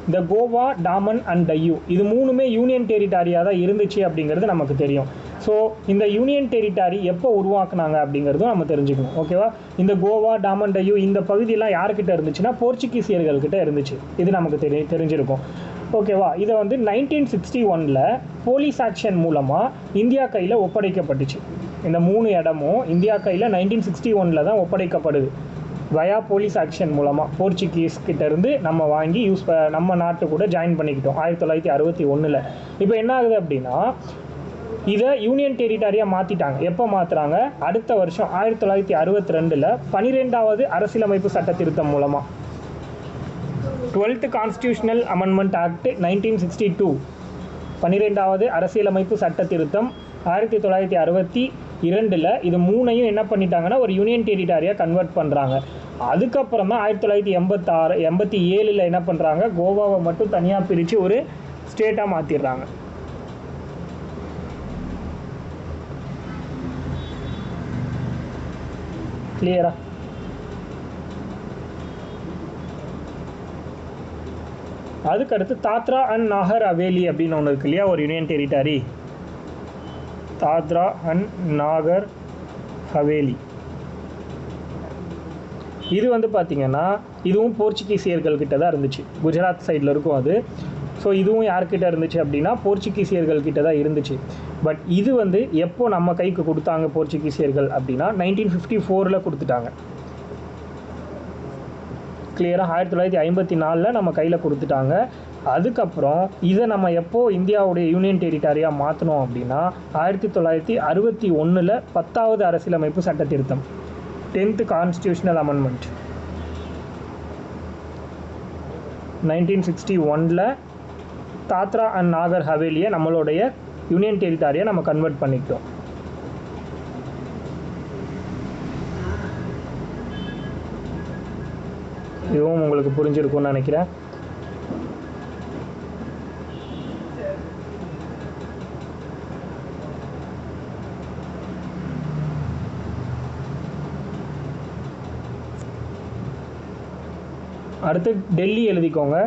இந்த கோவா, டாமன் அண்ட் டையூ, இது 3மே யூனியன் டெரிட்டரியாக தான் இருந்துச்சு அப்படிங்கிறது நமக்கு தெரியும். ஸோ இந்த யூனியன் டெரிட்டரி எப்போ உருவாக்குனாங்க அப்படிங்கிறதும் நம்ம தெரிஞ்சுக்கணும், ஓகேவா? இந்த கோவா, டாமன், டையூ இந்த பகுதியெல்லாம் யார்கிட்ட இருந்துச்சுன்னா போர்ச்சுகீசியர்கள்கிட்ட இருந்துச்சு. இது நமக்கு தெரிஞ்சிருக்கும், ஓகேவா? இதை வந்து 1961 போலீஸ் ஆக்ஷன் மூலமாக இந்தியா கையில் ஒப்படைக்கப்பட்டுச்சு. இந்த 3 இடமும் இந்தியா கையில் 1961 தான் ஒப்படைக்கப்படுது. வயா போலீஸ் ஆக்ஷன் மூலமாக போர்ச்சுகீஸ் கிட்டேருந்து நம்ம வாங்கி நம்ம நாட்டு கூட ஜாயின் பண்ணிக்கிட்டோம் 1961. இப்போ என்ன ஆகுது அப்படின்னா இதை யூனியன் டெரிட்டரியாக மாற்றிட்டாங்க. எப்போ மாற்றுறாங்க? அடுத்த வருஷம் 1962 12வது அரசியலமைப்பு சட்ட திருத்தம் மூலமாக 12th கான்ஸ்டியூஷனல் அமெண்ட்மெண்ட் ஆக்ட் 1962 12வது அரசியலமைப்பு சட்ட திருத்தம் 1962 இது 3ஐயும் என்ன பண்ணிட்டாங்கன்னா ஒரு யூனியன் டெரிட்டரியாக கன்வெர்ட் பண்ணுறாங்க. அதுக்கப்புறம் தான் 1987 என்ன பண்ணுறாங்க, கோவாவை மட்டும் தனியாக பிரித்து ஒரு ஸ்டேட்டாக மாற்றிடுறாங்க. கிளியரா? அதுக்கடுத்து தாத்ரா அண்ட் நாகர் ஹவேலி அப்படின்னு ஒன்று இருக்கு இல்லையா, ஒரு union territory, Dadra and Nagar Haveli. இது வந்து பார்த்திங்கன்னா இதுவும் போர்ச்சுகீசியர்கள்கிட்ட தான் இருந்துச்சு. குஜராத் சைடில் இருக்கும் அது. ஸோ இதுவும் யார்கிட்ட இருந்துச்சு அப்படின்னா போர்ச்சுகீசியர்கள்கிட்ட தான் இருந்துச்சு. பட் இது வந்து எப்போ நம்ம கைக்கு கொடுத்தாங்க போர்ச்சுகீசியர்கள் அப்படின்னா 1954 கொடுத்துட்டாங்க. கிளியராக 1954 நம்ம கையில் கொடுத்துட்டாங்க. அதுக்கப்புறம் இதை நம்ம எப்போது இந்தியாவுடைய யூனியன் டெரிட்டரியாக மாற்றினோம் அப்படின்னா 1961 10வது அரசியலமைப்பு சட்ட திருத்தம் 10th constitutional amendment 1961 Dadra and Nagar ஹவேலியை நம்மளுடைய யூனியன் டெரிட்டரியை நம்ம கன்வெர்ட் பண்ணிக்கிட்டோம். இதுவும் உங்களுக்கு புரிஞ்சிருக்கும்னு நினைக்கிறேன். அடுத்து டெல்லி எழுதிக்கோங்க.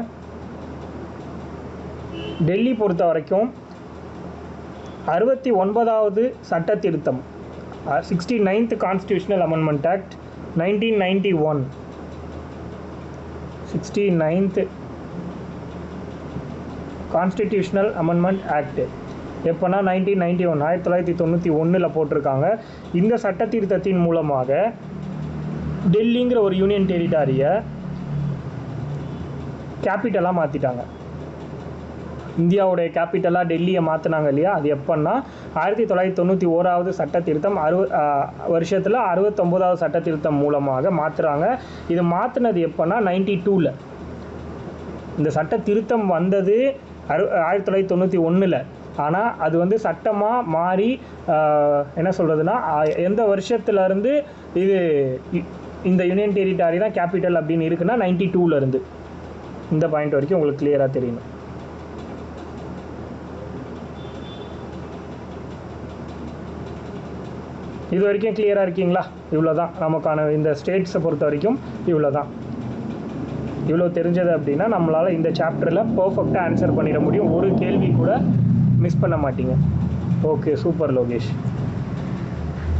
டெல்லி பொறுத்த வரைக்கும் 69வது சட்ட திருத்தம் 69th constitutional amendment act 1991 69th constitutional amendment act எப்போனா 1991 1991 போட்டிருக்காங்க. இந்த சட்ட திருத்தத்தின் மூலமாக டெல்லிங்கிற ஒரு யூனியன் டெரிட்டரியை கேபிட்டலாக மாற்றிட்டாங்க. இந்தியாவுடைய கேபிட்டலாக டெல்லியை மாற்றினாங்க இல்லையா, அது எப்போன்னா 1991வது சட்ட திருத்தம் வருஷத்தில் 69வது சட்ட திருத்தம் மூலமாக மாற்றுறாங்க. இது மாற்றினது எப்போன்னா 92ல். இந்த சட்ட திருத்தம் வந்தது 1991, ஆனால் அது வந்து சட்டமாக மாறி என்ன சொல்கிறதுனா எந்த வருஷத்துலேருந்து இது இந்த யூனியன் டெரிட்டரி தான் கேபிட்டல் அப்படின்னு இருக்குன்னா 92லேருந்து. இந்த பாயிண்ட் வரைக்கும் உங்களுக்கு கிளியராக தெரியணும். இது வரைக்கும் கிளியராக இருக்கீங்களா? இவ்வளோ தான் நமக்கான இந்த ஸ்டேட்ஸை பொறுத்த வரைக்கும் இவ்வளோ தான். இவ்வளோ தெரிஞ்சது அப்படின்னா நம்மளால் இந்த சாப்டரில் பர்ஃபெக்டாக ஆன்சர் பண்ணிட முடியும். ஒரு கேள்வி கூட மிஸ் பண்ண மாட்டீங்க. Okay, super Lokesh.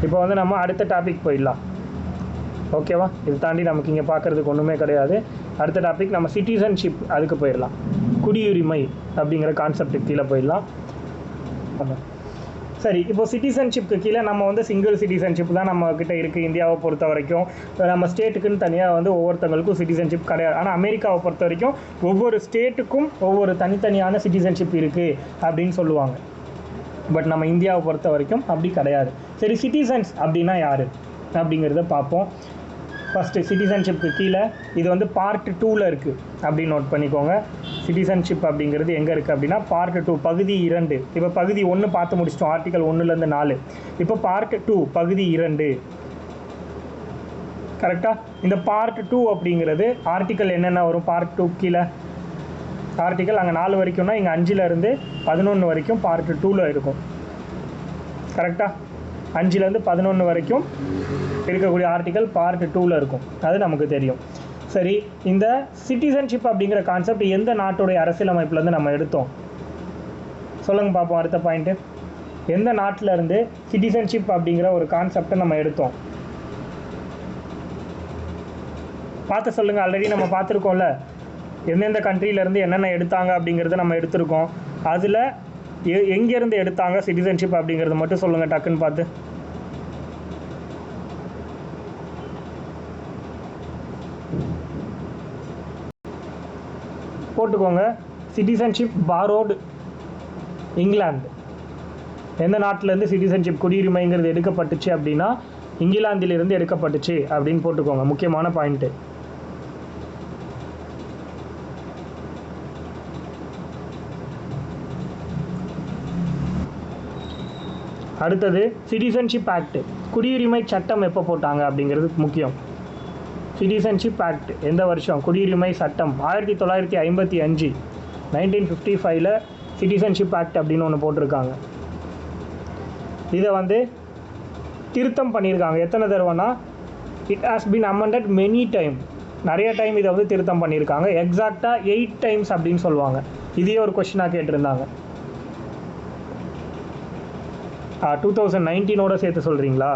இப்போ வந்து நம்ம அடுத்த டாபிக் போயிடலாம். ஓகேவா? இது தாண்டி நமக்கு இங்கே பார்க்குறதுக்கு ஒன்றுமே கிடையாது. அடுத்த டாபிக் நம்ம சிட்டிசன்ஷிப், அதுக்கு போயிடலாம். குடியுரிமை அப்படிங்கிற கான்செப்டுக்கு கீழே போயிடலாம். ஆமாம், சரி. இப்போ சிட்டிசன்ஷிப்க்கு கீழே நம்ம வந்து சிங்கிள் சிட்டிசன்ஷிப் தான் நம்மக்கிட்ட இருக்குது இந்தியாவை பொறுத்த வரைக்கும். நம்ம ஸ்டேட்டுக்குன்னு தனியாக வந்து ஒவ்வொருத்தங்களுக்கும் சிட்டிசன்ஷிப் கிடையாது. ஆனால் அமெரிக்காவை பொறுத்த வரைக்கும் ஒவ்வொரு ஸ்டேட்டுக்கும் ஒவ்வொரு தனித்தனியான சிட்டிசன்ஷிப் இருக்குது அப்படின்னு சொல்லுவாங்க. பட் நம்ம இந்தியாவை பொறுத்த வரைக்கும் அப்படி கிடையாது. சரி, சிட்டிசன்ஸ் அப்படின்னா யார் அப்படிங்கிறத பார்ப்போம். ஃபஸ்ட்டு சிட்டிசன்ஷிப்க்கு கீழே இது வந்து பார்ட் 2ல் இருக்குது அப்படின்னு நோட் பண்ணிக்கோங்க. சிட்டிசன்ஷிப் அப்படிங்கிறது எங்கே இருக்குது அப்படின்னா பார்ட் 2 பகுதி 2. இப்போ பகுதி 1 பார்த்து முடிச்சிட்டோம், ஆர்டிகல் 1லேருந்து 4. இப்போ பார்ட் 2 பகுதி 2 கரெக்டாக. இந்த பார்ட் 2 அப்படிங்கிறது ஆர்டிக்கல் என்னென்ன வரும் பார்ட் 2 கீழே? ஆர்டிக்கல் அங்கே 4 வரைக்கும்னா இங்கே 5லேருந்து 11 வரைக்கும் பார்ட் 2ல் இருக்கும். கரெக்டாக 5லேருந்து 11 வரைக்கும் இருக்கக்கூடிய ஆர்டிக்கல் பார்ட் 2ல் இருக்கும். அது நமக்கு தெரியும். சரி, இந்த சிட்டிசன்ஷிப் அப்படிங்கிற கான்செப்ட் எந்த நாட்டுடைய அரசியலமைப்புலேருந்து நம்ம எடுத்தோம் சொல்லுங்கள் பார்ப்போம். அடுத்த பாயிண்ட்டு, எந்த நாட்டில் இருந்து சிட்டிசன்ஷிப் அப்படிங்கிற ஒரு கான்செப்டை நம்ம எடுத்தோம் பார்த்து சொல்லுங்கள். ஆல்ரெடி நம்ம பார்த்துருக்கோம்ல, எந்தெந்த கண்ட்ரியிலேருந்து என்னென்ன எடுத்தாங்க அப்படிங்கிறத நம்ம எடுத்திருக்கோம். அதில் எங்கேருந்து எடுத்தாங்க சிட்டிசன்ஷிப் அப்படிங்கிறது மட்டும் சொல்லுங்கள் டக்குன்னு பார்த்து. போட்டுக்கோங்க. சிட்டிசன்ஷிப் பாரோடு இங்கிலாந்து. எந்த நாட்டிலேருந்து சிட்டிசன்ஷிப் குடியுரிமைங்கிறது எடுக்கப்பட்டுச்சு அப்படின்னா இங்கிலாந்திலிருந்து எடுக்கப்பட்டுச்சு அப்படின்னு போட்டுக்கோங்க. முக்கியமான பாயிண்ட்டு. அடுத்தது சிட்டிசன்ஷிப் ஆக்ட், குடியுரிமை சட்டம் எப்போ போட்டாங்க அப்படிங்கிறது முக்கியம். சிட்டிசன்ஷிப் ஆக்ட் எந்த வருஷம்? குடியுரிமை சட்டம் 1955 1955ல் சிட்டிசன்ஷிப் ஆக்ட் அப்படின்னு ஒன்று போட்டிருக்காங்க. இதை வந்து திருத்தம் பண்ணியிருக்காங்க. எத்தனை தடவைனா it has been amended many time. நிறைய டைம் இதை வந்து திருத்தம் பண்ணியிருக்காங்க. எக்ஸாக்டாக 8 times அப்படின்னு சொல்லுவாங்க. இதையே ஒரு கொஸ்டினாக கேட்டிருந்தாங்க. 2019ஓட சேர்த்து சொல்கிறீங்களா?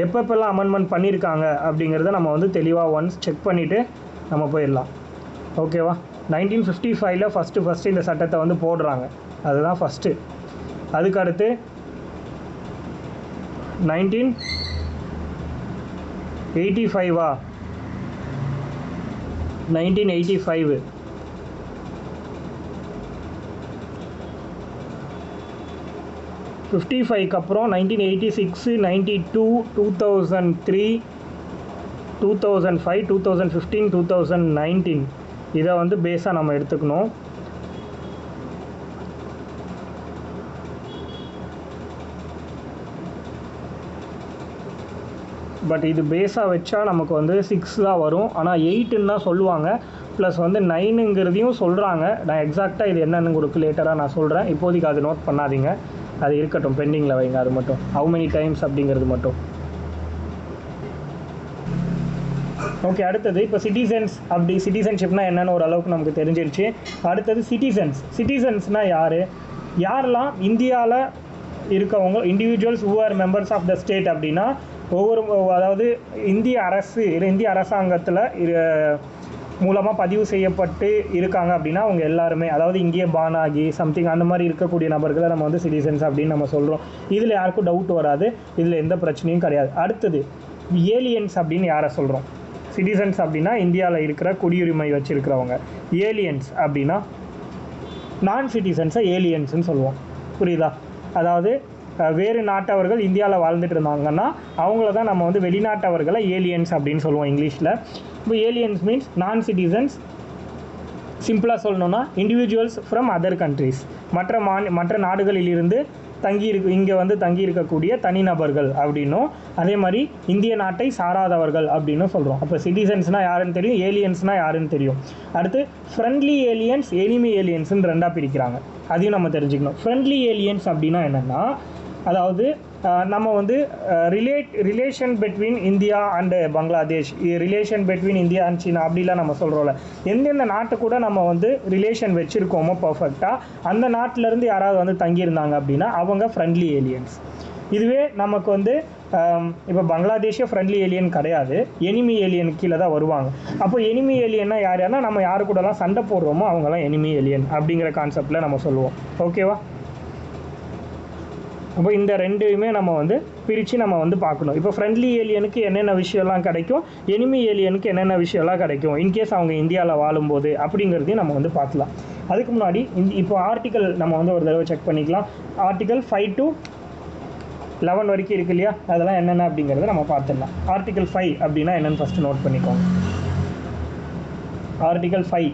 எப்பப்பெல்லாம் அமெண்ட்மெண்ட் பண்ணியிருக்காங்க அப்படிங்கிறத நம்ம வந்து தெளிவாக ஒன்ஸ் செக் பண்ணிவிட்டு நம்ம போயிடலாம். ஓகேவா? 1955ல் ஃபஸ்ட்டு இந்த சட்டத்தை வந்து போடுறாங்க. அதுதான் ஃபஸ்ட்டு. அதுக்கடுத்து 1985 1985. அப்புறம் 1986, 92, 2003, 2005, 2015, 2019 இதை வந்து பேஸாக நம்ம எடுத்துக்கணும். பட் இது பேஸாக வச்சா நமக்கு வந்து 6 தான் வரும். ஆனால் 8ன்னு தான் சொல்லுவாங்க. ப்ளஸ் வந்து 9ங்கிறதையும் சொல்கிறாங்க. நான் எக்ஸாக்டாக இது என்னென்னு உங்களுக்கு லேட்டராக நான் சொல்கிறேன். இப்போதைக்கு அது நோட் பண்ணாதீங்க, அது இருக்கட்டும், பெண்டிங்கில் வைங்க. அது மட்டும் ஹவு மெனி டைம்ஸ் அப்படிங்கிறது மட்டும். ஓகே, அடுத்தது இப்போ சிட்டிசன்ஸ். அப்படி சிட்டிசன்ஷிப்னால் என்னென்னு ஓரளவுக்கு நமக்கு தெரிஞ்சிருச்சு. அடுத்தது சிட்டிசன்ஸ்னால் யாரெல்லாம் இந்தியாவில் இருக்கவங்க, individuals who are members of the state அப்படின்னா அதாவது இந்திய அரசாங்கத்தில் மூலமாக பதிவு செய்யப்பட்டு இருக்காங்க அப்படின்னா அவங்க எல்லாருமே, அதாவது இங்கேயே பான் ஆகி சம்திங் அந்த மாதிரி இருக்கக்கூடிய நபர்களை நம்ம வந்து சிட்டிசன்ஸ் அப்படின்னு நம்ம சொல்கிறோம். இதில் யாருக்கும் டவுட் வராது, இதில் எந்த பிரச்சனையும் கிடையாது. அடுத்தது ஏலியன்ஸ் அப்படின்னு யாரை சொல்கிறோம்? சிட்டிசன்ஸ் அப்படின்னா இந்தியாவில் இருக்கிற குடியுரிமை வச்சுருக்கிறவங்க. ஏலியன்ஸ் அப்படின்னா நான் சிட்டிசன்ஸை ஏலியன்ஸ்னு சொல்லுவோம். புரியுதா? அதாவது வேறு நாட்டவர்கள் இந்தியாவில் வாழ்ந்துட்டு இருந்தாங்கன்னா அவங்கள தான் நம்ம வந்து வெளிநாட்டவர்களை ஏலியன்ஸ் அப்படின்னு சொல்லுவோம் இங்கிலீஷில். இப்போ ஏலியன்ஸ் மீன்ஸ் நான் சிட்டிசன்ஸ். சிம்பிளாக சொல்லணுன்னா இண்டிவிஜுவல்ஸ் ஃப்ரம் அதர் கண்ட்ரீஸ், மற்ற நாடுகளிலிருந்து இங்கே வந்து தங்கியிருக்கக்கூடிய தனிநபர்கள் அப்படின்னும், அதே மாதிரி இந்திய நாட்டை சாராதவர்கள் அப்படின்னு சொல்கிறோம். அப்போ சிட்டிசன்ஸ்னால் யாருன்னு தெரியும், ஏலியன்ஸ்னால் யாருன்னு தெரியும். அடுத்து ஃப்ரெண்ட்லி ஏலியன்ஸ், எனிமி ஏலியன்ஸ்ன்னு ரெண்டாக பிரிக்கிறாங்க. அதையும் நம்ம தெரிஞ்சுக்கணும். ஃப்ரெண்ட்லி ஏலியன்ஸ் அப்படின்னா என்னென்னா, அதாவது நம்ம வந்து relation between India and Bangladesh, relation between India and China அப்படிலாம் நம்ம சொல்கிறோம்ல. எந்தெந்த நாட்டு கூட நம்ம வந்து ரிலேஷன் வச்சுருக்கோமோ பர்ஃபெக்டாக, அந்த நாட்டிலேருந்து யாராவது வந்து தங்கியிருந்தாங்க அப்படின்னா அவங்க ஃப்ரெண்ட்லி ஏலியன்ஸ். இதுவே நமக்கு வந்து இப்போ பங்களாதேஷே ஃப்ரெண்ட்லி ஏலியன் கிடையாது, எனிமி ஏலியன் கீழே தான் வருவாங்க. அப்போ எனிமி ஏலியன்னா யாருன்னா நம்ம யாரு கூடலாம் சண்டை போடுறோமோ அவங்களாம் எனிமி ஏலியன் அப்படிங்கிற கான்செப்டில் நம்ம சொல்லுவோம். ஓகேவா? அப்போ இந்த ரெண்டுமே நம்ம வந்து பிரித்து நம்ம வந்து பார்க்கணும். இப்போ ஃப்ரெண்ட்லி ஏலியனுக்கு என்னென்ன விஷயம்லாம் கிடைக்கும், எனிமி ஏலியனுக்கு என்னென்ன விஷயம்லாம் கிடைக்கும் இன்கேஸ் அவங்க இந்தியாவில் வாழும்போது அப்படிங்கிறதையும் நம்ம வந்து பார்க்கலாம். அதுக்கு முன்னாடி இப்போ ஆர்டிக்கல் நம்ம வந்து ஒரு தடவை செக் பண்ணிக்கலாம். ஆர்டிக்கல் 5 to 11 வரைக்கும் இருக்கு இல்லையா, அதெல்லாம் என்னென்ன அப்படிங்கிறத நம்ம பார்த்துடலாம். ஆர்டிக்கல் 5 அப்படின்னா என்னென்னு ஃபஸ்ட்டு நோட் பண்ணிக்கோங்க. ஆர்டிக்கல் 5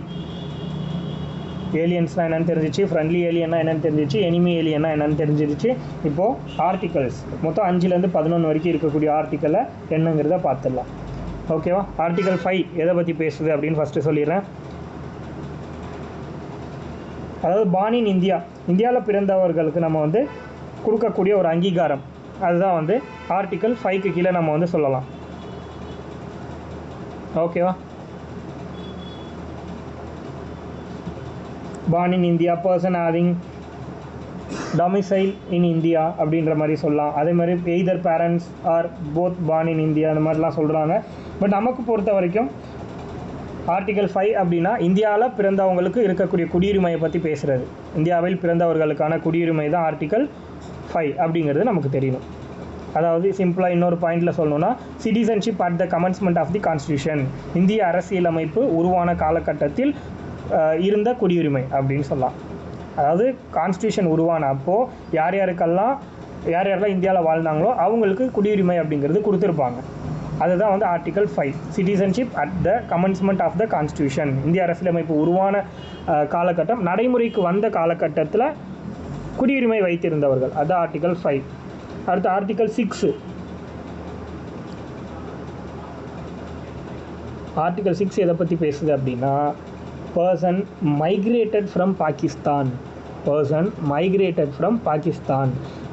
ஏலியன்ஸ்னால் என்னென்னு தெரிஞ்சிச்சு, ஃப்ரெண்ட்லி ஏலியன்னா என்னென்னு தெரிஞ்சிச்சு, எனிமி ஏலியன்னா என்னென்னு தெரிஞ்சிருச்சு. இப்போது ஆர்டிகல்ஸ் மொத்தம் 5லேருந்து 11 வரைக்கும் இருக்கக்கூடிய ஆர்டிக்கலை என்னங்கிறத பார்த்துடலாம். ஓகேவா? ஆர்டிக்கல் 5 எதை பற்றி பேசுது அப்படின்னு ஃபஸ்ட்டு சொல்லிடுறேன். அதாவது பார்ன் இன் இந்தியாவில் பிறந்தவர்களுக்கு நம்ம வந்து கொடுக்கக்கூடிய ஒரு அங்கீகாரம், அதுதான் வந்து ஆர்டிக்கல் 5க்கு கீழே நம்ம வந்து சொல்லலாம். ஓகேவா? born in India, person having domicile in India அப்படின்ற மாதிரி சொல்லலாம். அதே மாதிரி either parents or both born in India அந்த மாதிரிலாம் சொல்கிறாங்க. பட் நமக்கு பொறுத்த வரைக்கும் ஆர்டிகல் 5 அப்படின்னா இந்தியாவில் பிறந்தவங்களுக்கு இருக்கக்கூடிய குடியுரிமையை பற்றி பேசுகிறது. இந்தியாவில் பிறந்தவர்களுக்கான குடியுரிமை தான் ஆர்டிகல் 5 அப்படிங்கிறது நமக்கு தெரியணும். அதாவது சிம்பிளாக இன்னொரு பாயிண்டில் சொல்லணும்னா, citizenship at the commencement of the constitution, இந்திய அரசியலமைப்பு உருவான காலகட்டத்தில் இருந்த குடியுரிமை அப்படின்னு சொல்லலாம். அதாவது கான்ஸ்டியூஷன் உருவான அப்போது யார் யாரெல்லாம் இந்தியாவில் வாழ்ந்தாங்களோ அவங்களுக்கு குடியுரிமை அப்படிங்கிறது கொடுத்துருப்பாங்க. அதுதான் வந்து article 5, citizenship at the commencement of the constitution. இந்திய அரசியலமைப்பு உருவான காலகட்டம், நடைமுறைக்கு வந்த காலகட்டத்தில் குடியுரிமை வைத்திருந்தவர்கள், அதுதான் ஆர்டிகல் 5. அடுத்து ஆர்டிகல் 6. ஆர்டிகல் 6 எதை பற்றி பேசுது அப்படின்னா, person migrated from Pakistan,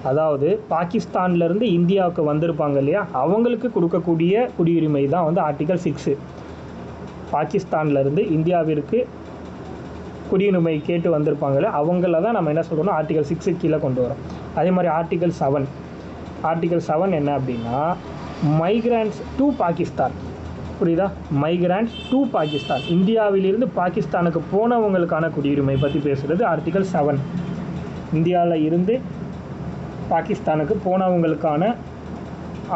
அதாவது பாகிஸ்தான்லேருந்து இந்தியாவுக்கு வந்திருப்பாங்க இல்லையா, அவங்களுக்கு கொடுக்கக்கூடிய குடியுரிமை தான் வந்து ஆர்டிகல் 6. பாகிஸ்தான்லேருந்து இந்தியாவிற்கு குடியுரிமை கேட்டு வந்திருப்பாங்கல்ல, அவங்கள தான் நம்ம என்ன சொல்கிறோம்னா ஆர்டிகல் 6 கீழே கொண்டு வரோம். அதே மாதிரி ஆர்டிகல் 7 என்ன அப்படின்னா, மைக்ரண்ட்ஸ் டு பாகிஸ்தான். புரியுதா? மைக்ரண்ட்ஸ் டு பாகிஸ்தான், இந்தியாவிலிருந்து பாகிஸ்தானுக்கு போனவங்களுக்கான குடியுரிமை பற்றி பேசுகிறது ஆர்டிகல் 7. இந்தியாவில் இருந்து பாகிஸ்தானுக்கு போனவங்களுக்கான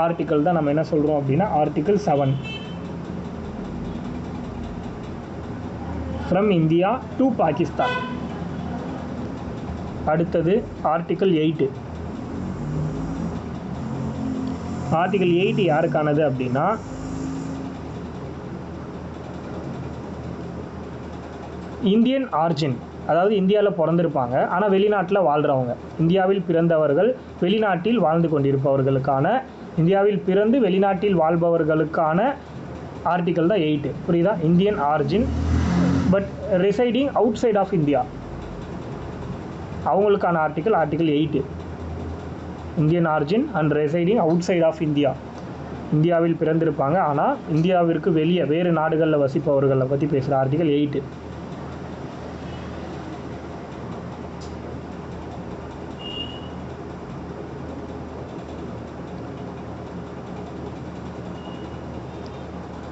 ஆர்டிக்கல் தான் நம்ம என்ன சொல்கிறோம் அப்படின்னா article 7. From India to Pakistan. அடுத்தது ஆர்டிகல் 8. ஆர்டிகல் 8 யாருக்கானது அப்படின்னா இந்தியன் ஆர்ஜின், அதாவது இந்தியாவில் பிறந்திருப்பாங்க ஆனால் வெளிநாட்டில் வாழ்கிறவங்க, இந்தியாவில் பிறந்தவர்கள் வெளிநாட்டில் வாழ்ந்து கொண்டிருப்பவர்களுக்கான, இந்தியாவில் பிறந்து வெளிநாட்டில் வாழ்பவர்களுக்கான ஆர்டிகல் தான் 8. புரியுதா? Indian origin but residing outside of India, அவங்களுக்கான article 8. Indian origin and residing outside of India, இந்தியாவில் பிறந்திருப்பாங்க ஆனால் இந்தியாவிற்கு வெளியே வேறு நாடுகளில் வசிப்பவர்களை பற்றி பேசுகிற ஆர்டிகல் 8.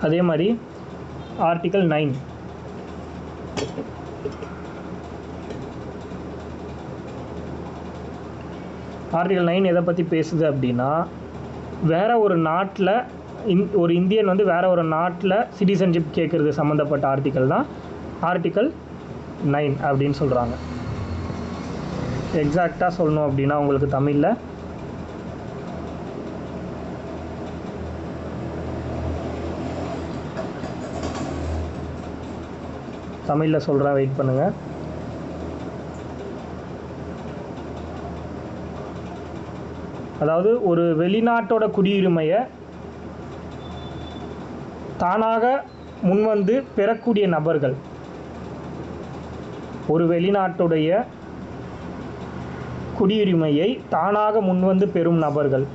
அதே மாதிரி ஆர்டிகல் 9. ஆர்டிகல் 9 எதை பற்றி பேசுது அப்படின்னா, வேறு ஒரு நாட்டில் ஒரு இந்தியன் வந்து வேறு ஒரு நாட்டில் சிட்டிசன்ஷிப் கேட்குறது சம்மந்தப்பட்ட ஆர்டிக்கல் தான் ஆர்டிகல் 9 அப்படின்னு சொல்கிறாங்க. எக்ஸாக்டாக சொல்லணும் அப்படின்னா உங்களுக்கு தமிழில் சொல்கிறேன், வெயிட் பண்ணுங்கள். அதாவது ஒரு வெளிநாட்டோட குடியுரிமையை தானாக முன்வந்து பெறக்கூடிய நபர்கள், ஒரு வெளிநாட்டுடைய குடியுரிமையை தானாக முன்வந்து பெறும் நபர்கள்,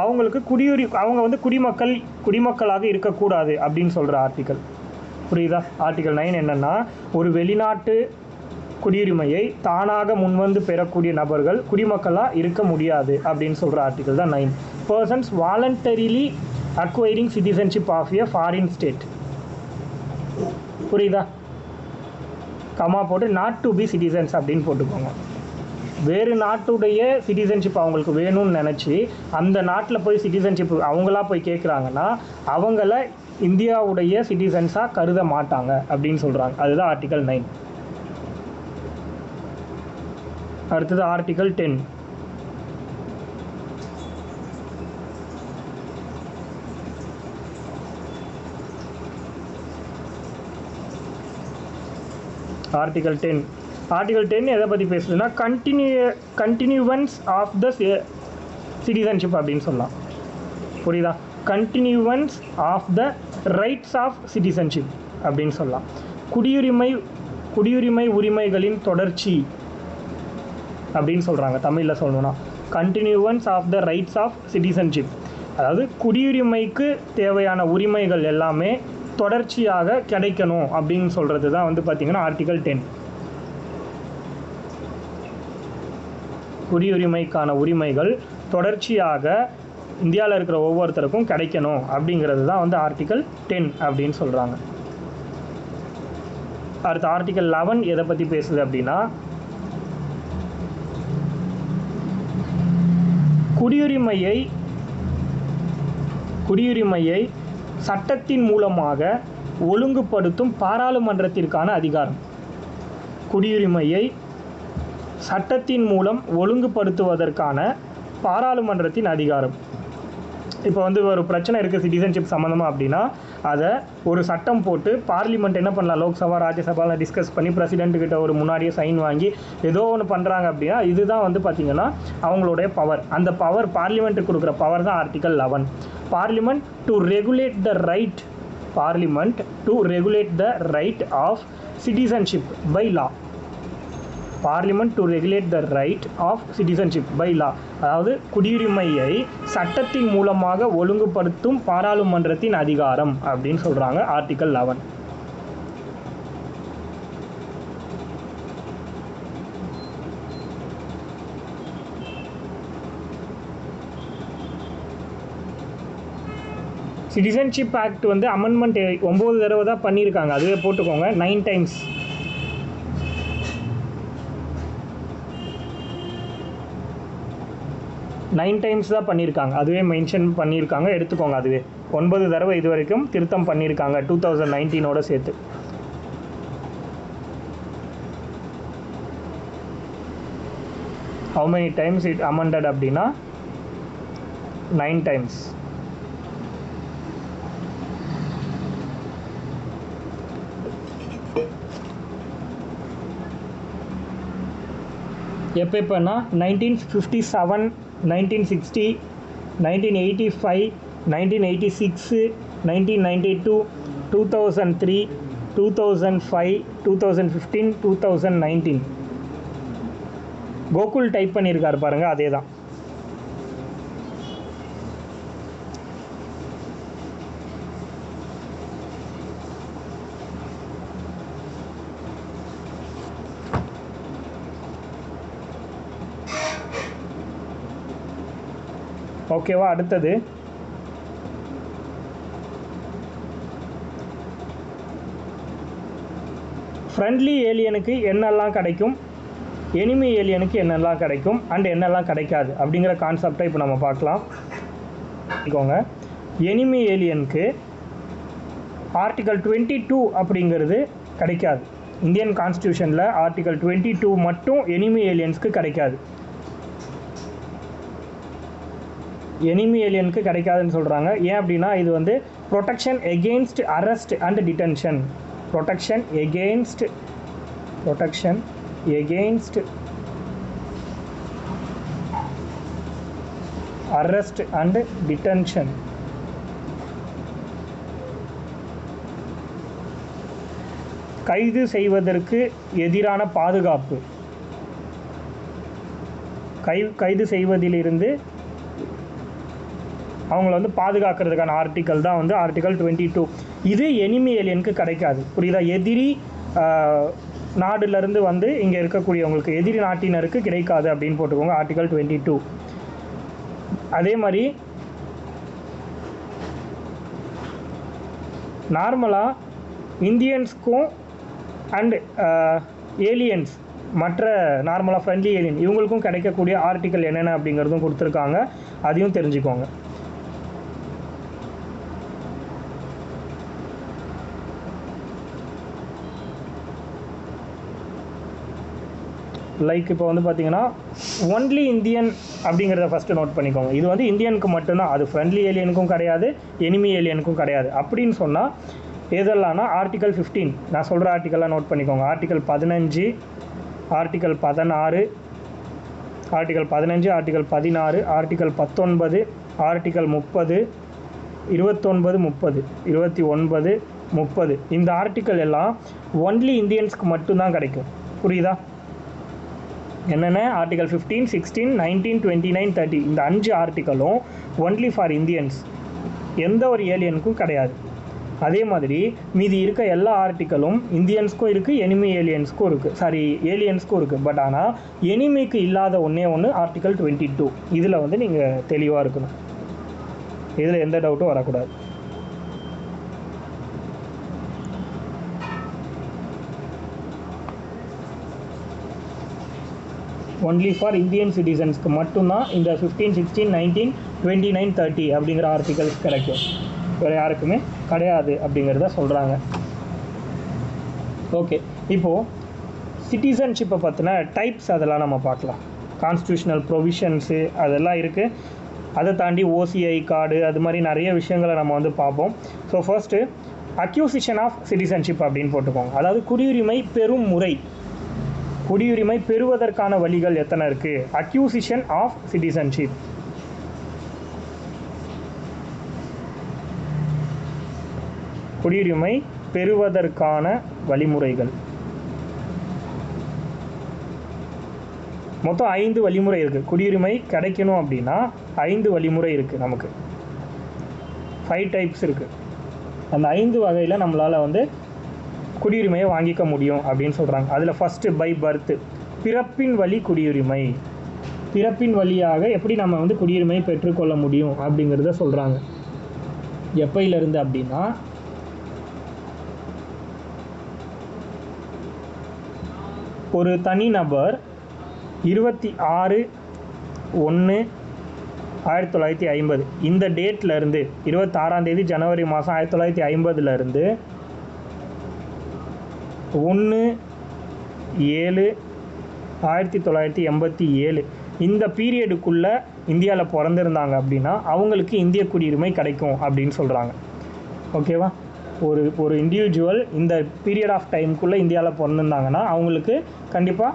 அவங்களுக்கு அவங்க வந்து குடிமக்களாக இருக்கக்கூடாது அப்படின்னு சொல்கிற ஆர்டிக்கல். புரியுதா? ஆர்டிகல் 9 என்னென்னா, ஒரு வெளிநாட்டு குடியுரிமையை தானாக முன்வந்து பெறக்கூடிய நபர்கள் குடிமக்களாக இருக்க முடியாது அப்படின்னு சொல்கிற ஆர்டிகல் தான் 9. Persons voluntarily acquiring citizenship of a foreign state. புரியுதா? கமா போட்டு நாட் டு பி சிட்டிசன்ஸ் அப்படின்னு போட்டுக்கோங்க. வேறு நாட்டுடைய சிட்டிசன்ஷிப் அவங்களுக்கு வேணும்னு நினச்சி அந்த நாட்டில் போய் சிட்டிசன்ஷிப் அவங்களா போய் கேட்குறாங்கன்னா அவங்கள இந்தியாவுடைய சிட்டிசன்ஸாக கருத மாட்டாங்க அப்படின்னு சொல்கிறாங்க. அதுதான் ஆர்டிகல் 9. அடுத்தது ஆர்டிகல் 10. ஆர்டிகல் 10 எதை பற்றி பேசுதுன்னா, கண்டினியூவன்ஸ் ஆஃப் த சிட்டிசன்ஷிப் அப்படின்னு சொல்லலாம். புரியுதா? Continuance of the rights of citizenship அப்படின்னு சொல்லலாம். குடியுரிமை உரிமைகளின் தொடர்ச்சி அப்படின்னு சொல்கிறாங்க தமிழில் சொல்லணும்னா. Continuance of the rights of citizenship, அதாவது குடியுரிமைக்கு தேவையான உரிமைகள் எல்லாமே தொடர்ச்சியாக கிடைக்கணும் அப்படின்னு சொல்கிறது தான் வந்து பார்த்திங்கன்னா ஆர்டிகல் 10. குடியுரிமைக்கான உரிமைகள் தொடர்ச்சியாக இந்தியாவில் இருக்கிற ஒவ்வொருத்தருக்கும் கிடைக்கணும் அப்படிங்கிறது தான் வந்து ஆர்டிகல் 10 அப்படின்னு சொல்கிறாங்க. அடுத்த ஆர்டிகல் 11 எதை பற்றி பேசுது அப்படின்னா, குடியுரிமையை சட்டத்தின் மூலமாக ஒழுங்குபடுத்தும் பாராளுமன்றத்திற்கான அதிகாரம். குடியுரிமையை சட்டத்தின் மூலம் ஒழுங்குபடுத்துவதற்கான பாராளுமன்றத்தின் அதிகாரம். இப்போ வந்து ஒரு பிரச்சனை இருக்குது சிட்டிசன்ஷிப் சம்மந்தமாக அப்படின்னா, அதை ஒரு சட்டம் போட்டு பார்லிமெண்ட் என்ன பண்ணலாம், லோக்சபா ராஜ்யசபாவில் டிஸ்கஸ் பண்ணி பிரசிடென்ட்டுக்கிட்ட ஒரு முன்னாடியே சைன் வாங்கி ஏதோ ஒன்று பண்ணுறாங்க அப்படின்னா இதுதான் வந்து பார்த்திங்கன்னா அவங்களுடைய பவர். அந்த பவர் பார்லிமெண்ட்டுக்கு கொடுக்குற பவர் தான் article 11. Parliament to regulate the right of citizenship by law. Parliament to regulate the right of citizenship by law, அதாவது குடியுரிமையை சட்டத்தின் மூலமாக ஒழுங்குபடுத்தும் பாராளுமன்றத்தின் அதிகாரம் அப்படின்னு சொல்கிறாங்க ஆர்டிகல் 11. சிட்டிசன்ஷிப் ஆக்ட் வந்து அமெண்ட்மெண்ட் 9 தடவை தான் பண்ணியிருக்காங்க, அதுவே போட்டுக்கோங்க. 9 டைம்ஸ். தான் பண்ணியிருக்காங்க, அதுவே மென்ஷன் பண்ணியிருக்காங்க, எடுத்துக்கோங்க அதுவே. 9 தடவை இது வரைக்கும் திருத்தம் பண்ணியிருக்காங்க 2019 சேர்த்து. How many times it amended அப்படின்னா 9 times. எப்போனா 1957, 1960, 1985, 1986, 1992, 2003, 2005, 2015, 2019. கோகுல் டைப் பண்ணியிருக்காரு பாருங்க, அதே தான். ஓகேவா? அடுத்தது ஃப்ரெண்ட்லி ஏலியனுக்கு என்னெல்லாம் கிடைக்கும், எனிமி ஏலியனுக்கு என்னெல்லாம் கிடைக்கும் அண்ட் என்னெல்லாம் கிடைக்காது அப்படிங்கிற கான்செப்டை இப்போ நம்ம பார்க்கலாம். எனிமி ஏலியனுக்கு ஆர்டிகல் 22 அப்படிங்கிறது கிடைக்காது. இந்தியன் கான்ஸ்டியூஷனில் ஆர்டிகல் 22 மட்டும் எனிமி ஏலியன்ஸ்க்கு கிடைக்காது. எனிமி ஏலியனுக்கு கிடைக்காதுன்னு சொல்கிறாங்க. ஏன் அப்படின்னா இது வந்து protection against arrest and detention. Protection against arrest and detention. கைது செய்வதற்கு எதிரான பாதுகாப்பு. கைது செய்வதிலிருந்து அவங்கள வந்து பாதுகாக்கிறதுக்கான ஆர்டிக்கல் தான் வந்து ஆர்டிக்கல் 22. இது எனிமி ஏலியனுக்கு கிடைக்காது. புரியுதா? எதிரி நாடுலேருந்து வந்து இங்கே இருக்கக்கூடியவங்களுக்கு, எதிரி நாட்டினருக்கு கிடைக்காது அப்படின்னு போட்டுக்கோங்க, ஆர்டிக்கல் 22. அதே மாதிரி நார்மலாக இந்தியன்ஸ்க்கும் அண்ட் ஏலியன்ஸ், மற்ற நார்மலாக ஃப்ரெண்ட்லி ஏலியன் இவங்களுக்கும் கிடைக்கக்கூடிய ஆர்டிக்கல் என்னென்ன அப்படிங்கிறதும் கொடுத்துருக்காங்க, அதையும் தெரிஞ்சுக்கோங்க. லைக் இப்போ வந்து பார்த்தீங்கன்னா ஒன்லி இந்தியன் அப்படிங்கிறத ஃபஸ்ட்டு நோட் பண்ணிக்கோங்க. இது வந்து இந்தியனுக்கு மட்டும்தான், அது ஃப்ரெண்ட்லி ஏலியனுக்கும் கிடையாது, எனிமி ஏலியனுக்கும் கிடையாது. அப்படின்னு சொன்னால் எதெல்லாம்னா ஆர்டிக்கல் 15, நான் சொல்கிற ஆர்டிக்கல்லாம் நோட் பண்ணிக்கோங்க. Article 15, article 16, article 15, article 16, article 19, article 30, 29, 30, 29, 30. இந்த ஆர்டிக்கல் எல்லாம் ஒன்லி இந்தியன்ஸ்க்கு மட்டும்தான் கிடைக்கும். புரியுதா? என்னென்ன? ஆர்டிகல் 15, 16, 19, 29, 30. இந்த 5 ஆர்டிக்கலும் ஒன்லி ஃபார் இந்தியன்ஸ், எந்த ஒரு ஏலியனுக்கும் கிடையாது. அதே மாதிரி மீதி இருக்க எல்லா ஆர்டிக்கலும் இந்தியன்ஸ்க்கும் இருக்குது, எனிமி ஏலியன்ஸ்க்கும் இருக்குது, ஏலியன்ஸ்க்கும் இருக்குது. பட் ஆனால் எனிமிக்கு இல்லாத ஒன்று ஆர்டிக்கல் 22. இதில் வந்து நீங்கள் தெளிவாக இருக்கணும், இதில் எந்த டவுட்டும் வரக்கூடாது. ஒன்லி ஃபார் இந்தியன் சிட்டிசன்ஸ்க்கு மட்டும்தான் இந்த 15, 16, 19, 29, 30 அப்படிங்கிற ஆர்டிகல்ஸ் கிடைக்கும். வேறு யாருக்குமே கிடையாது அப்படிங்கிறத சொல்கிறாங்க. ஓகே, இப்போது சிட்டிசன்ஷிப்பை பற்றின டைப்ஸ் அதெல்லாம் நம்ம பார்க்கலாம். கான்ஸ்டியூஷனல் ப்ரொவிஷன்ஸு அதெல்லாம் இருக்குது. அதை தாண்டி ஓசிஐ கார்டு, அது மாதிரி நிறைய விஷயங்களை நம்ம வந்து பார்ப்போம். So first acquisition of citizenship அப்படின்னு போட்டுக்கோங்க. அதாவது குடியுரிமை பெறும் முறை, குடியுரிமை பெறுவதற்கான வழிகள் எத்தனை இருக்குது. Acquisition of citizenship. குடியுரிமை பெறுவதற்கான வழிமுறைகள் மொத்தம் 5 வழிமுறை இருக்குது. குடியுரிமை கிடைக்கணும் அப்படின்னா 5 வழிமுறை இருக்குது. நமக்கு 5 டைப்ஸ் இருக்குது. அந்த 5 வகையில் நம்மளால் வந்து குடியுரிமையை வாங்கிக்க முடியும் அப்படின்னு சொல்கிறாங்க. அதில் ஃபஸ்ட்டு பை பர்த், பிறப்பின் வழி குடியுரிமை. பிறப்பின் வழியாக எப்படி நம்ம வந்து குடியுரிமையை பெற்றுக்கொள்ள முடியும் அப்படிங்கிறத சொல்கிறாங்க. எப்பையிலிருந்து அப்படின்னா ஒரு தனிநபர் 26/1/19 1950 இந்த டேட்லேருந்து 26ஆம் தேதி ஜனவரி மாதம் 1950லேருந்து 1/7/1987 இந்த பீரியடுக்குள்ளே இந்தியாவில் பிறந்திருந்தாங்க அப்படின்னா அவங்களுக்கு இந்திய குடியுரிமை கிடைக்கும் அப்படின்னு சொல்கிறாங்க. ஓகேவா? ஒரு இண்டிவிஜுவல் இந்த பீரியட் ஆஃப் டைமுக்குள்ளே இந்தியாவில் பிறந்திருந்தாங்கன்னா அவங்களுக்கு கண்டிப்பாக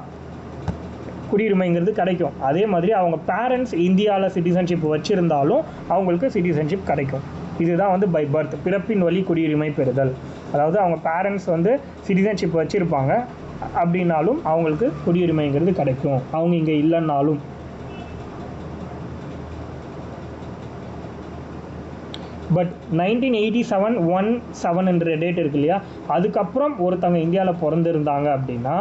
குடியுரிமைங்கிறது கிடைக்கும். அதே மாதிரி அவங்க பேரண்ட்ஸ் இந்தியாவில் சிட்டிசன்ஷிப் வச்சுருந்தாலும் அவங்களுக்கு சிட்டிசன்ஷிப் கிடைக்கும். இதுதான் வந்து பை பர்த், பிறப்பின் வழி குடியுரிமை பெறுதல். அதாவது அவங்க பேரண்ட்ஸ் வந்து சிட்டிசன்ஷிப் வச்சுருப்பாங்க அப்படின்னாலும் அவங்களுக்கு குடியுரிமைங்கிறது கிடைக்கும், அவங்க இங்கே இல்லைன்னாலும். பட் 1987 என்ற டேட் இருக்கு இல்லையா, அதுக்கப்புறம் ஒருத்தங்க இந்தியாவில் பிறந்திருந்தாங்க அப்படின்னா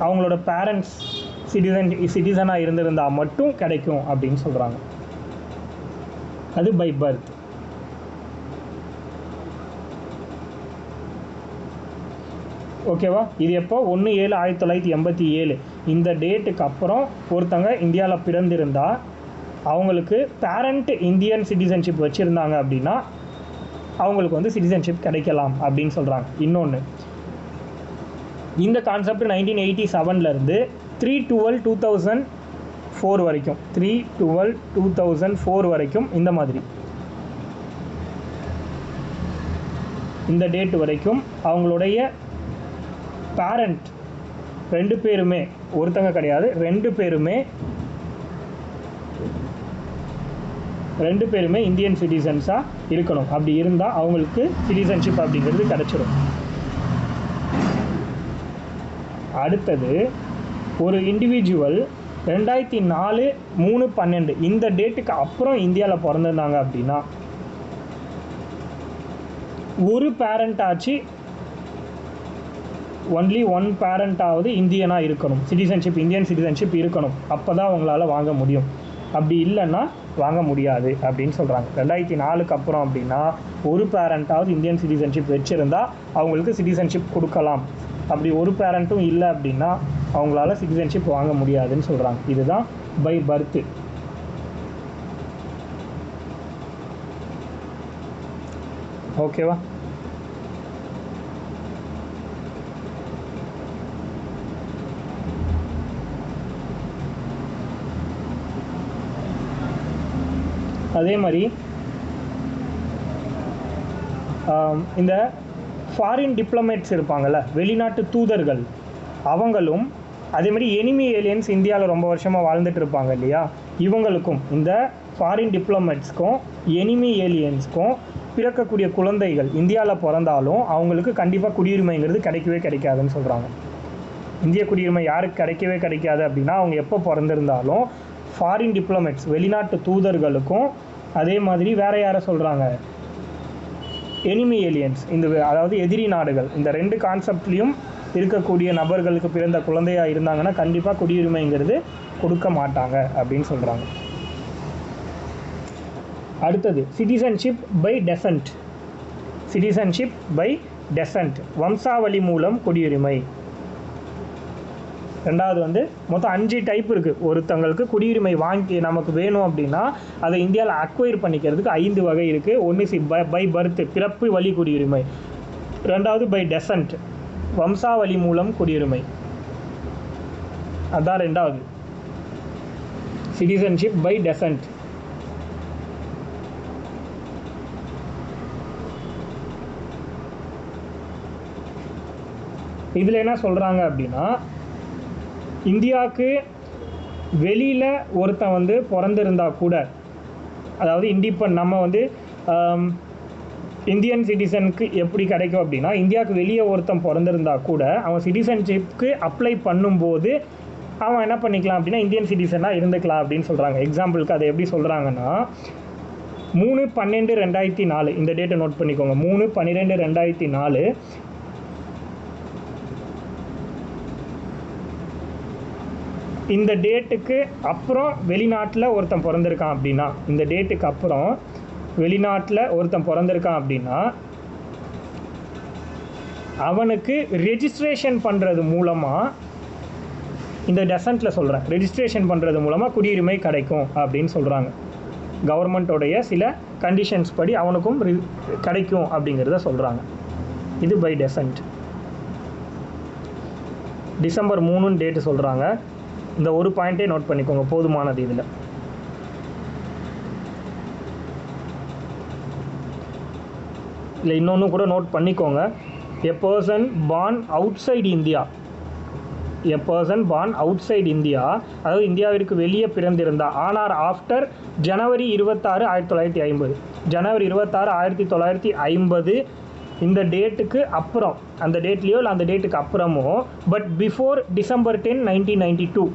அவங்களோட பேரண்ட்ஸ் சிட்டிசனாக இருந்திருந்தால் மட்டும் கிடைக்கும் அப்படின்னு சொல்கிறாங்க. அது பை பர்த். ஓகேவா? இது எப்போ 1/7/1987 இந்த டேட்டுக்கு அப்புறம் ஒருத்தங்க இந்தியாவில் பிறந்திருந்தால் அவங்களுக்கு பேரண்ட் இந்தியன் சிட்டிசன்ஷிப் வச்சுருந்தாங்க அப்படின்னா அவங்களுக்கு வந்து சிட்டிசன்ஷிப் கிடைக்கலாம் அப்படின்னு சொல்கிறாங்க. இன்னொன்று, இந்த கான்செப்ட் 1987லேருந்து 3/12/2004 வரைக்கும் 3/12/2004 வரைக்கும் இந்த மாதிரி இந்த டேட் வரைக்கும் அவங்களுடைய பேரண்ட் 2 பேருமே, ஒருத்தங்க கிடையாது, 2 பேருமே இந்தியன் சிட்டிசன்ஸாக இருக்கணும். அப்படி இருந்தால் அவங்களுக்கு சிட்டிசன்ஷிப் அப்படிங்கிறது கிடச்சிடும். அடுத்தது, ஒரு இண்டிவிஜுவல் 2004/3/12 இந்த டேட்டுக்கு அப்புறம் இந்தியாவில் பிறந்திருந்தாங்க அப்படின்னா ஒரு பேரண்ட் ஆச்சு, ஒன்லி ஒன் பேரண்ட்டாவது இந்தியனாக இருக்கணும், சிட்டிசன்ஷிப் இந்தியன் சிட்டிசன்ஷிப் இருக்கணும். அப்போ தான் அவங்களால வாங்க முடியும். அப்படி இல்லைன்னா வாங்க முடியாது அப்படின்னு சொல்கிறாங்க. 2004க்கு அப்புறம் அப்படின்னா ஒரு பேரண்ட்டாவது இந்தியன் சிட்டிசன்ஷிப் வச்சுருந்தா அவங்களுக்கு சிட்டிசன்ஷிப் கொடுக்கலாம். அப்படி ஒரு பேரண்ட்டும் இல்லை அப்படின்னா அவங்களால சிட்டிசன்ஷிப் வாங்க முடியாதுன்னு சொல்கிறாங்க. இதுதான் பை பர்த்து. ஓகேவா? அதே மாதிரி இந்த ஃபாரின் டிப்ளமேட்ஸ் இருப்பாங்கள்ல, வெளிநாட்டு தூதர்கள், அவங்களும் அதேமாதிரி எனிமி ஏலியன்ஸ் இந்தியாவில் ரொம்ப வருஷமாக வாழ்ந்துட்டு இருப்பாங்க இல்லையா, இவங்களுக்கும் இந்த ஃபாரின் டிப்ளமேட்ஸ்க்கும் எனிமி ஏலியன்ஸ்க்கும் பிறக்கக்கூடிய குழந்தைகள் இந்தியாவில் பிறந்தாலும் அவங்களுக்கு கண்டிப்பாக குடியுரிமைங்கிறது கிடைக்கவே கிடைக்காதுன்னு சொல்கிறாங்க. இந்திய குடியுரிமை யாருக்கு கிடைக்கவே கிடைக்காது அப்படின்னா அவங்க எப்போ பிறந்திருந்தாலும் ஃபாரின் டிப்ளமேட்ஸ் வெளிநாட்டு தூதர்களுக்கும், அதே மாதிரி வேறு யாரை சொல்கிறாங்க, எனிமி ஏலியன்ஸ், அதாவது எதிரி நாடுகள், இந்த 2 கான்செப்ட்லேயும் இருக்கக்கூடிய நபர்களுக்கு பிறந்த குழந்தையாக இருந்தாங்கன்னா கண்டிப்பாக குடியுரிமைங்கிறது கொடுக்க மாட்டாங்க அப்படின்னு சொல்கிறாங்க. அடுத்தது, citizenship by descent. Citizenship by descent, வம்சாவளி மூலம் குடியுரிமை. ரெண்டாவது வந்து மொத்தம் 5 டைப் இருக்குது. ஒருத்தங்களுக்கு குடியுரிமை வாங்கி நமக்கு வேணும் அப்படின்னா அதை இந்தியாவில் அக்வயர் பண்ணிக்கிறதுக்கு 5 வகை இருக்குது. ஒன்று பை பர்த், பிறப்பு வழி குடியுரிமை. ரெண்டாவது பை டெசன்ட், வம்சாவளி மூலம் குடியுரிமை. அதான் ரெண்டாவது, சிட்டிசன்ஷிப் பை டெசன்ட். இதில் என்ன சொல்கிறாங்க அப்படின்னா, இந்தியாவுக்கு வெளியில் ஒருத்தன் வந்து பிறந்திருந்தா கூட, அதாவது நம்ம வந்து இந்தியன் சிட்டிசனுக்கு எப்படி கிடைக்கும் அப்படின்னா, இந்தியாவுக்கு வெளியே ஒருத்தன் பிறந்திருந்தா கூட அவன் சிட்டிசன்ஷிப்க்கு அப்ளை பண்ணும்போது அவன் என்ன பண்ணிக்கலாம் அப்படின்னா இந்தியன் சிட்டிசனாக இருந்துக்கலாம் அப்படின்னு சொல்கிறாங்க. எக்ஸாம்பிளுக்கு அதை எப்படி சொல்கிறாங்கன்னா, 3/12/2004 இந்த டேட்டை நோட் பண்ணிக்கோங்க. 3/12/2004 இந்த டேட்டுக்கு அப்புறம் வெளிநாட்டில் ஒருத்தன் பிறந்திருக்கான் அப்படின்னா, இந்த டேட்டுக்கு அப்புறம் வெளிநாட்டில் ஒருத்தன் பிறந்திருக்கான் அப்படின்னா அவனுக்கு ரெஜிஸ்ட்ரேஷன் பண்ணுறது மூலமாக இந்த டெசன்ட்டில் சொல்கிறேன், ரெஜிஸ்ட்ரேஷன் பண்ணுறது மூலமாக குடியுரிமை கிடைக்கும் அப்படின்னு சொல்கிறாங்க. கவர்மெண்ட்டோடைய சில கண்டிஷன்ஸ் படி அவனுக்கும் கிடைக்கும் அப்படிங்கிறத சொல்கிறாங்க. இது பை டெசன்ட். டிசம்பர் 3 டேட்டு சொல்கிறாங்க. இந்த ஒரு பாயிண்ட்டே நோட் பண்ணிக்கோங்க, போதுமானது. இதில் இல்லை இன்னொன்று கூட நோட் பண்ணிக்கோங்க. எ பர்சன் பார்ன் அவுட்சைட் இந்தியா, எ பர்சன் பார்ன் அவுட்சைட் இந்தியா, அதாவது இந்தியாவிற்கு வெளியே பிறந்திருந்தா, ஆனால் ஆஃப்டர் ஜனவரி 26, 1950, ஜனவரி 26, 1950 இந்த டேட்டுக்கு அப்புறம், அந்த டேட்லேயோ இல்லை அந்த டேட்டுக்கு அப்புறமோ, but before December 10, 1992,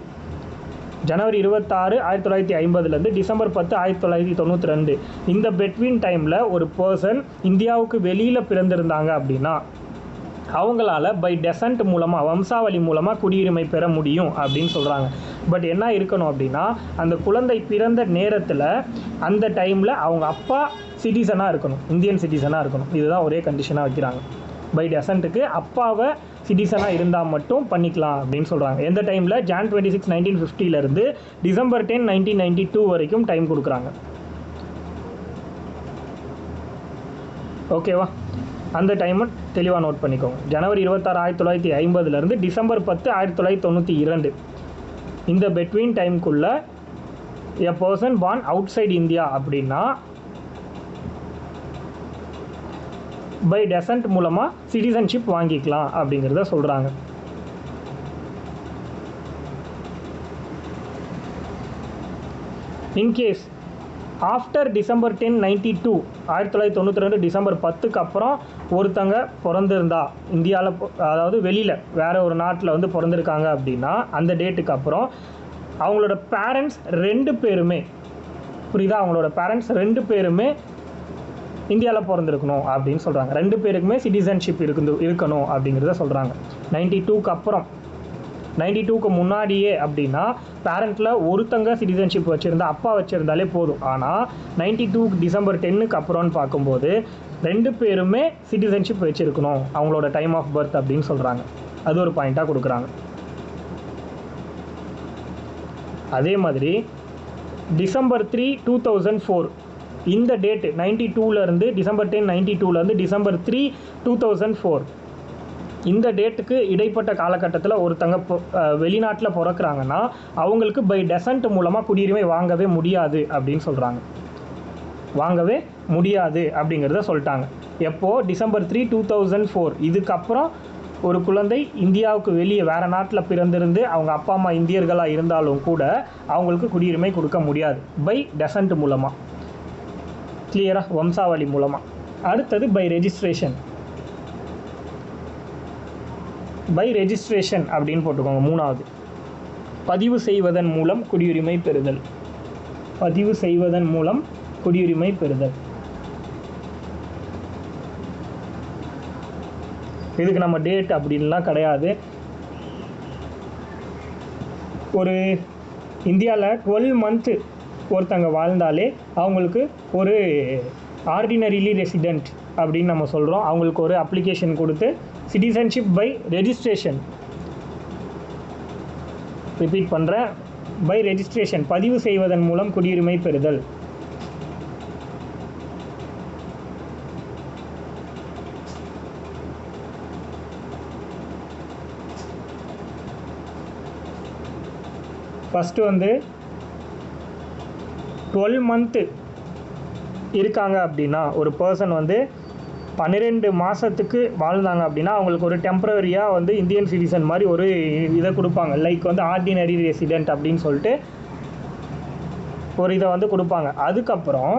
January 26, 1950 December 10, 1992 இந்த பெட்வீன் டைமில் ஒரு பர்சன் இந்தியாவுக்கு வெளியில் பிறந்திருந்தாங்க அப்படின்னா அவங்களால பை டெசன்ட் மூலமாக, வம்சாவளி மூலமாக குடியுரிமை பெற முடியும் அப்படின்னு சொல்கிறாங்க. பட் என்ன இருக்கணும் அப்படின்னா, அந்த குழந்தை பிறந்த நேரத்தில் அந்த டைமில் அவங்க அப்பா சிட்டிசனாக இருக்கணும், இந்தியன் சிட்டிசனாக இருக்கணும். இதுதான் ஒரே கண்டிஷனாக வைக்கிறாங்க. பை டெசன்ட்டுக்கு அப்பாவை சிட்டிசனாக இருந்தால் மட்டும் பண்ணிக்கலாம் அப்படின்னு சொல்கிறாங்க. எந்த டைமில்? Jan 26, 1950 டிசம்பர் 10, 1992 வரைக்கும் டைம் கொடுக்குறாங்க. ஓகேவா? அந்த டைமை தெளிவாக நோட் பண்ணிக்கோங்க. ஜனவரி 26, 1950 டிசம்பர் 10, 1992 இந்த பெட்வீன் டைமுக்குள்ளே a person born outside India அப்படின்னா பை டெசன்ட் மூலமாக சிட்டிசன்ஷிப் வாங்கிக்கலாம் அப்படிங்கிறத சொல்கிறாங்க. இன்கேஸ் ஆஃப்டர் டிசம்பர் 10, 1992, 1992 டிசம்பர் 10க்கு அப்புறம் ஒருத்தங்க பிறந்திருந்தா இந்தியாவில், அதாவது வெளியில் வேறு ஒரு நாட்டில் வந்து பிறந்திருக்காங்க அப்படின்னா அந்த டேட்டுக்கு அப்புறம் அவங்களோட பேரண்ட்ஸ் 2 பேருமே, புரியுதா, அவங்களோட பேரண்ட்ஸ் 2 பேருமே இந்தியாவில் பிறந்திருக்கணும் அப்படின்னு சொல்கிறாங்க. 2 பேருக்குமே சிட்டிசன்ஷிப் இருக்கணும் அப்படிங்கிறத சொல்கிறாங்க. 92க்கு அப்புறம், 92க்கு முன்னாடியே அப்படின்னா பேரண்ட்டில் ஒருத்தங்க சிட்டிசன்ஷிப் வச்சுருந்தா, அப்பா வச்சுருந்தாலே போதும். ஆனால் 92 டிசம்பர் 10க்கு அப்புறம்னு பார்க்கும்போது 2 பேருமே சிட்டிசன்ஷிப் வச்சுருக்கணும் அவங்களோட டைம் ஆஃப் பர்த் அப்படின்னு சொல்கிறாங்க. அது ஒரு பாயிண்ட்டாக கொடுக்குறாங்க. அதே மாதிரி டிசம்பர் 3, 2004 இந்த டேட்டு 92 டிசம்பர் 10, 92 டிசம்பர் 3, 2004 இந்த டேட்டுக்கு இடைப்பட்ட காலகட்டத்தில் ஒருத்தங்க வெளிநாட்டில் பிறக்கிறாங்கன்னா அவங்களுக்கு பை டெசன்ட் மூலமாக குடியுரிமை வாங்கவே முடியாது அப்படின்னு சொல்கிறாங்க. வாங்கவே முடியாது அப்படிங்கிறத சொல்லிட்டாங்க. எப்போது? டிசம்பர் 3, 2004 இதுக்கப்புறம் ஒரு குழந்தை இந்தியாவுக்கு வெளியே வேறு நாட்டில் பிறந்திருந்து அவங்க அப்பா அம்மா இந்தியர்களாக இருந்தாலும் கூட அவங்களுக்கு குடியுரிமை கொடுக்க முடியாது பை டெசன்ட் மூலமாக. கிளியராக? வம்சாவளி மூலமாக. அடுத்தது பை ரெஜிஸ்ட்ரேஷன். பை ரெஜிஸ்ட்ரேஷன் அப்படின்னு போட்டுக்கோங்க. 3வது பதிவு செய்வதன் மூலம் குடியுரிமை பெறுதல். பதிவு செய்வதன் மூலம் குடியுரிமை பெறுதல். இதுக்கு நம்ம டேட் அப்படின்லாம் கிடையாது. ஒரு இந்தியாவில் 12 மந்த்து ஒருத்தங்க வாழ்ந்தாலே அவங்களுக்கு ஒரு ஆர்டினரிலி ரெசிடெண்ட் அப்படின்னு நம்ம சொல்கிறோம். அவங்களுக்கு ஒரு அப்ளிகேஷன் கொடுத்து சிட்டிசன்ஷிப் பை ரெஜிஸ்ட்ரேஷன், ரிப்பீட் பண்ணுறேன், பை ரெஜிஸ்ட்ரேஷன் பதிவு செய்வதன் மூலம் குடியுரிமை பெறுதல். ஃபஸ்ட்டு வந்து 12 மந்த்து இருக்காங்க அப்படின்னா ஒரு பர்சன் வந்து 12 மாதத்துக்கு வாழ்ந்தாங்க அப்படின்னா அவங்களுக்கு ஒரு டெம்பரரியாக வந்து இந்தியன் சிட்டிசன் மாதிரி ஒரு இதை கொடுப்பாங்க. லைக் வந்து ஆர்டினரி ரெசிடெண்ட் அப்படின்னு சொல்லிட்டு ஒரு இதை வந்து கொடுப்பாங்க. அதுக்கப்புறம்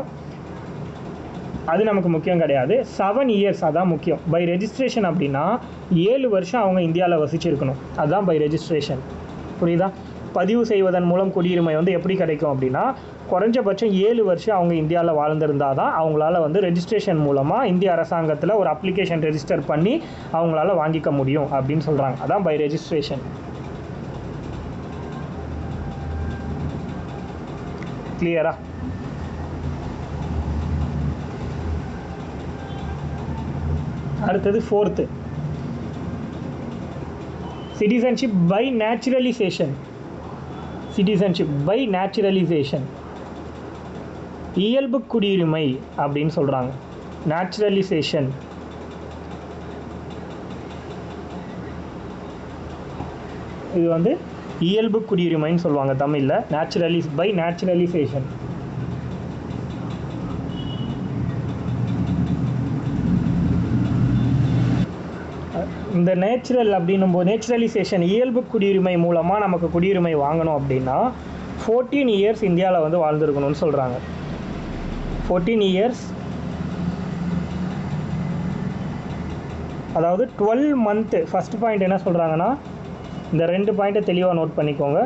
அது நமக்கு முக்கியம் கிடையாது. 7 இயர்ஸ் அதான் முக்கியம். பை ரெஜிஸ்ட்ரேஷன் அப்படின்னா 7 வருஷம் அவங்க இந்தியாவில் வசிச்சிருக்கணும். அதுதான் பை ரெஜிஸ்ட்ரேஷன். புரியுதா? பதிவு செய்வதன் மூலம் குடியுரிமை வந்து எப்படி கிடைக்கும் அப்படின்னா குறைஞ்சபட்சம் 7 வருஷம் அவங்க இந்தியாவில் வாழ்ந்திருந்தால் தான் அவங்களால வந்து ரெஜிஸ்ட்ரேஷன் மூலமாக இந்திய அரசாங்கத்தில் ஒரு அப்ளிகேஷன் ரெஜிஸ்டர் பண்ணி அவங்களால வாங்கிக்க முடியும் அப்படின்னு சொல்கிறாங்க. அதான் பை ரெஜிஸ்ட்ரேஷன். கிளியரா? அடுத்தது 4th citizenship by naturalisation. Citizenship by naturalisation, இயல்பு குடியுரிமை அப்படின்னு சொல்கிறாங்க. நேச்சுரலைசேஷன் இது வந்து இயல்பு குடியுரிமைன்னு சொல்லுவாங்க தமிழில். By naturalisation. இந்த நேச்சுரலைசேஷன் இயல்பு குடியுரிமை மூலமாக நமக்கு குடியுரிமை வாங்கணும் அப்படின்னா 14 இயர்ஸ் இந்தியாவில் வந்து வாழ்ந்துருக்கணும்னு சொல்கிறாங்க. 14 இயர்ஸ், அதாவது 12 மந்த்து. ஃபஸ்ட் பாயிண்ட் என்ன சொல்கிறாங்கன்னா, இந்த 2 பாயிண்ட்டை தெளிவாக நோட் பண்ணிக்கோங்க.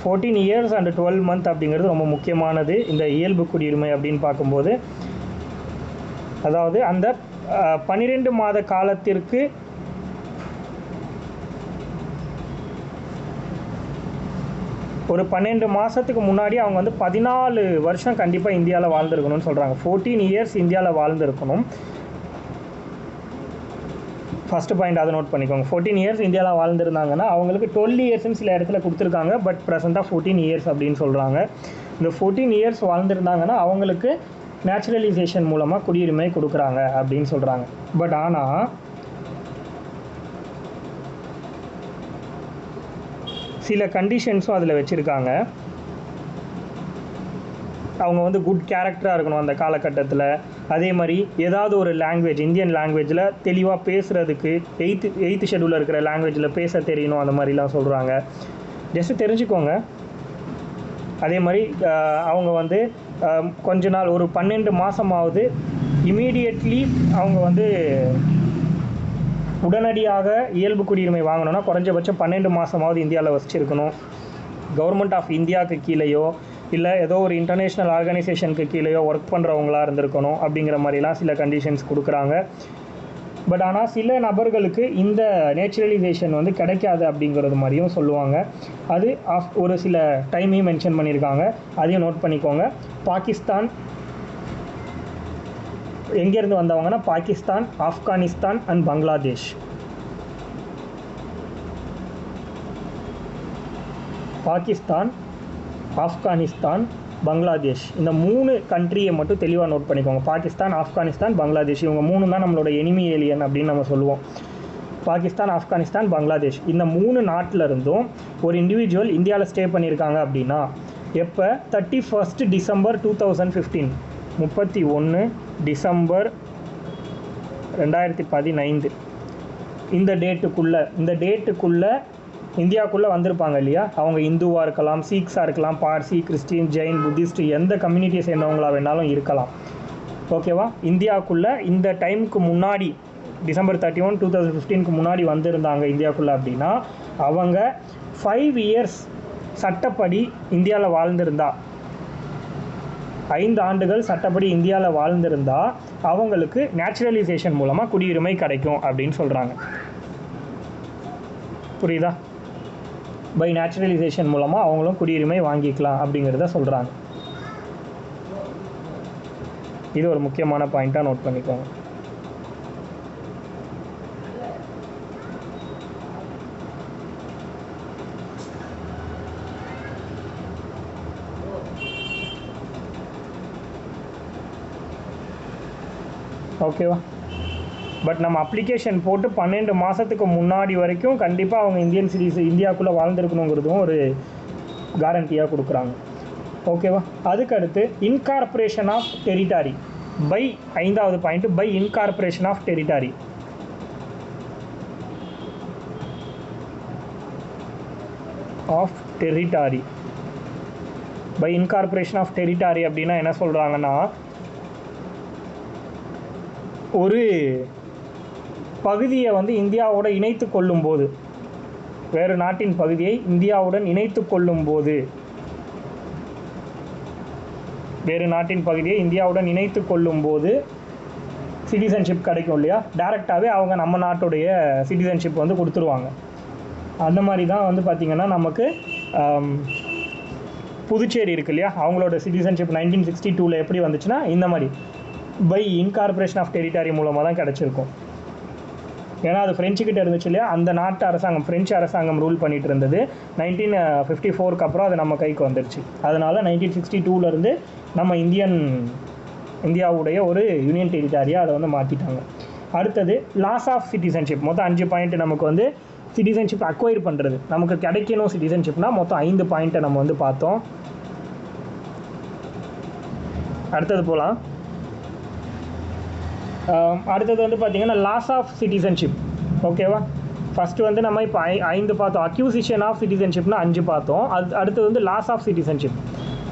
14 இயர்ஸ் அண்ட் 12 மந்த் அப்படிங்கிறது ரொம்ப முக்கியமானது இந்த இயல்பு குடியுரிமை அப்படின்னு பார்க்கும்போது. அதாவது அந்த 12 மாத காலத்திற்கு ஒரு 12 மாதத்துக்கு முன்னாடி அவங்க வந்து 14 வருஷம் கண்டிப்பாக இந்தியாவில் வாழ்ந்துருக்கணும்னு சொல்கிறாங்க. 14 இயர்ஸ் இந்தியாவில் வாழ்ந்துருக்கணும். ஃபஸ்ட்டு பாயிண்ட் அதை நோட் பண்ணிக்கோங்க. 14 இயர்ஸ் இந்தியாவில் வாழ்ந்துருந்தாங்கன்னா அவங்களுக்கு 12 இயர்ஸ்னு சில இடத்துல கொடுத்துருக்காங்க. பட் ப்ரெசென்ட்டாக 14 இயர்ஸ் அப்படின்னு சொல்கிறாங்க. இந்த 14 இயர்ஸ் வாழ்ந்துருந்தாங்கன்னா அவங்களுக்கு நேச்சுரலைசேஷன் மூலமாக குடியுரிமை கொடுக்குறாங்க அப்படின்னு சொல்கிறாங்க. பட் ஆனால் சில கண்டிஷன்ஸும் அதில் வச்சுருக்காங்க. அவங்க வந்து குட் கேரக்டராக இருக்கணும் அந்த காலகட்டத்தில். அதே மாதிரி ஏதாவது ஒரு லாங்குவேஜ், இந்தியன் லாங்குவேஜில் தெளிவாக பேசுகிறதுக்கு எயித்து ஷெட்யூலில் இருக்கிற லாங்குவேஜில் பேச தெரியணும், அந்த மாதிரிலாம் சொல்கிறாங்க. ஜஸ்ட்டு தெரிஞ்சுக்கோங்க. அதே மாதிரி அவங்க வந்து கொஞ்ச நாள் ஒரு 12 மாதமாவது இமீடியட்லி அவங்க வந்து உடனடியாக இயல்பு குடியுரிமை வாங்கணும்னா குறைஞ்சபட்சம் 12 மாதமாவது இந்தியாவில் வசிச்சிருக்கணும். கவர்மெண்ட் ஆஃப் இந்தியாவுக்கு கீழேயோ இல்லை ஏதோ ஒரு இன்டர்நேஷ்னல் ஆர்கனைசேஷனுக்கு கீழேயோ ஒர்க் பண்ணுறவங்களாக இருந்திருக்கணும் அப்படிங்கிற மாதிரிலாம் சில கண்டிஷன்ஸ் கொடுக்குறாங்க. பட் ஆனால் சில நபர்களுக்கு இந்த நேச்சுரலைசேஷன் வந்து கிடைக்காது அப்படிங்கிறது மாதிரியும் சொல்லுவாங்க. அது ஒரு சில டைமையும் மென்ஷன் பண்ணியிருக்காங்க, அதையும் நோட் பண்ணிக்கோங்க. பாகிஸ்தான் எங்கேருந்து வந்தவங்கன்னா பாகிஸ்தான், ஆப்கானிஸ்தான் அண்ட் பங்களாதேஷ். பாகிஸ்தான், ஆப்கானிஸ்தான், பங்களாதேஷ், இந்த 3 கண்ட்ரியை மட்டும் தெளிவாக நோட் பண்ணிக்கோங்க. பாகிஸ்தான், ஆப்கானிஸ்தான், பங்களாதேஷ், இவங்க 3 தான் நம்மளோட எனிமி ஏலியன் அப்படின்னு நம்ம சொல்லுவோம். பாகிஸ்தான், ஆப்கானிஸ்தான், பங்களாதேஷ், இந்த 3 நாட்டில் இருந்தும் ஒரு இண்டிவிஜுவல் இந்தியாவில் ஸ்டே பண்ணியிருக்காங்க அப்படின்னா எப்போ 31 டிசம்பர் 2015, 31 டிசம்பர் 2015 இந்த டேட்டுக்குள்ளே இந்தியாவுக்குள்ளே வந்திருப்பாங்க இல்லையா. அவங்க இந்துவாக இருக்கலாம், சீக்ஸாக இருக்கலாம், பார்சி, கிறிஸ்டின், ஜெயின், புத்திஸ்ட், எந்த கம்யூனிட்டியை சேர்ந்தவங்களாக வேணாலும் இருக்கலாம். ஓகேவா. இந்தியாவுக்குள்ளே இந்த டைமுக்கு முன்னாடி டிசம்பர் 31, 2015க்கு முன்னாடி வந்திருந்தாங்க இந்தியாவுக்குள்ளே அப்படின்னா அவங்க 5 இயர்ஸ் சட்டப்படி இந்தியாவில் வாழ்ந்திருந்தா, 5 ஆண்டுகள் சட்டப்படி இந்தியாவில் வாழ்ந்திருந்தா அவங்களுக்கு நேச்சுரலைசேஷன் மூலமாக குடியுரிமை கிடைக்கும் அப்படின்னு சொல்கிறாங்க. புரியுதா? பை நேச்சுரலைசேஷன் மூலமாக அவங்களும் குடியுரிமை வாங்கிக்கலாம் அப்படிங்கிறத சொல்கிறாங்க. இது ஒரு முக்கியமான பாயிண்ட்டாக நோட் பண்ணிக்கோங்க. ஓகேவா. பட் நம்ம அப்ளிகேஷன் போட்டு 12 மாதத்துக்கு முன்னாடி வரைக்கும் கண்டிப்பாக அவங்க இந்தியாவுக்குள்ளே வாழ்ந்துருக்கணுங்கிறதும் ஒரு கேரண்டியாக கொடுக்குறாங்க. ஓகேவா. அதுக்கடுத்து இன்கார்பரேஷன் ஆஃப் டெரிட்டரி பை 5வது point, by incorporation of territory. By incorporation of territory அப்படின்னா என்ன சொல்கிறாங்கன்னா, ஒரு பகுதியை வந்து இந்தியாவோட இணைத்து கொள்ளும்போது, வேறு நாட்டின் பகுதியை இந்தியாவுடன் இணைத்து கொள்ளும்போது, சிட்டிசன்ஷிப் கிடைக்கும் இல்லையா. டைரெக்டாகவே அவங்க நம்ம நாட்டுடைய சிட்டிசன்ஷிப் வந்து கொடுத்துருவாங்க. அந்த மாதிரி தான் வந்து பார்த்திங்கன்னா நமக்கு புதுச்சேரி இருக்கு இல்லையா, அவங்களோட சிட்டிசன்ஷிப் 1962 எப்படி வந்துச்சுன்னா இந்த மாதிரி பை இன்கார்பரேஷன் ஆஃப் டெரிட்டரி மூலமாக தான் கிடச்சிருக்கும். ஏன்னா அது ஃப்ரெஞ்சுக்கிட்ட இருந்துச்சு இல்லையா, அந்த நாட்டு அரசாங்கம் ஃப்ரெஞ்சு அரசாங்கம் ரூல் பண்ணிகிட்டு இருந்தது. 1954 அப்புறம் அது நம்ம கைக்கு வந்துருச்சு. அதனால் 1962 நம்ம இந்தியாவுடைய ஒரு யூனியன் டெரிட்டரியாக அதை வந்து மாற்றிட்டாங்க. அடுத்தது லாஸ் ஆஃப் சிட்டிசன்ஷிப். மொத்தம் 5 பாயிண்ட் நமக்கு வந்து சிட்டிசன்ஷிப் அக்வயர் பண்ணுறது, நமக்கு கிடைக்கணும் சிட்டிசன்ஷிப்னால் மொத்தம் 5 பாயிண்ட்டை நம்ம வந்து பார்த்தோம். அடுத்தது போகலாம். அடுத்தது வந்து பார்த்திங்கன்னா லாஸ் ஆஃப் சிட்டிசன்ஷிப். ஓகேவா, ஃபஸ்ட்டு வந்து நம்ம இப்போ 5 பார்த்தோம். அக்யூசிஷன் ஆஃப் சிட்டிசன்ஷிப்னா 5 பார்த்தோம். அடுத்தது வந்து லாஸ் ஆஃப் சிட்டிசன்ஷிப்,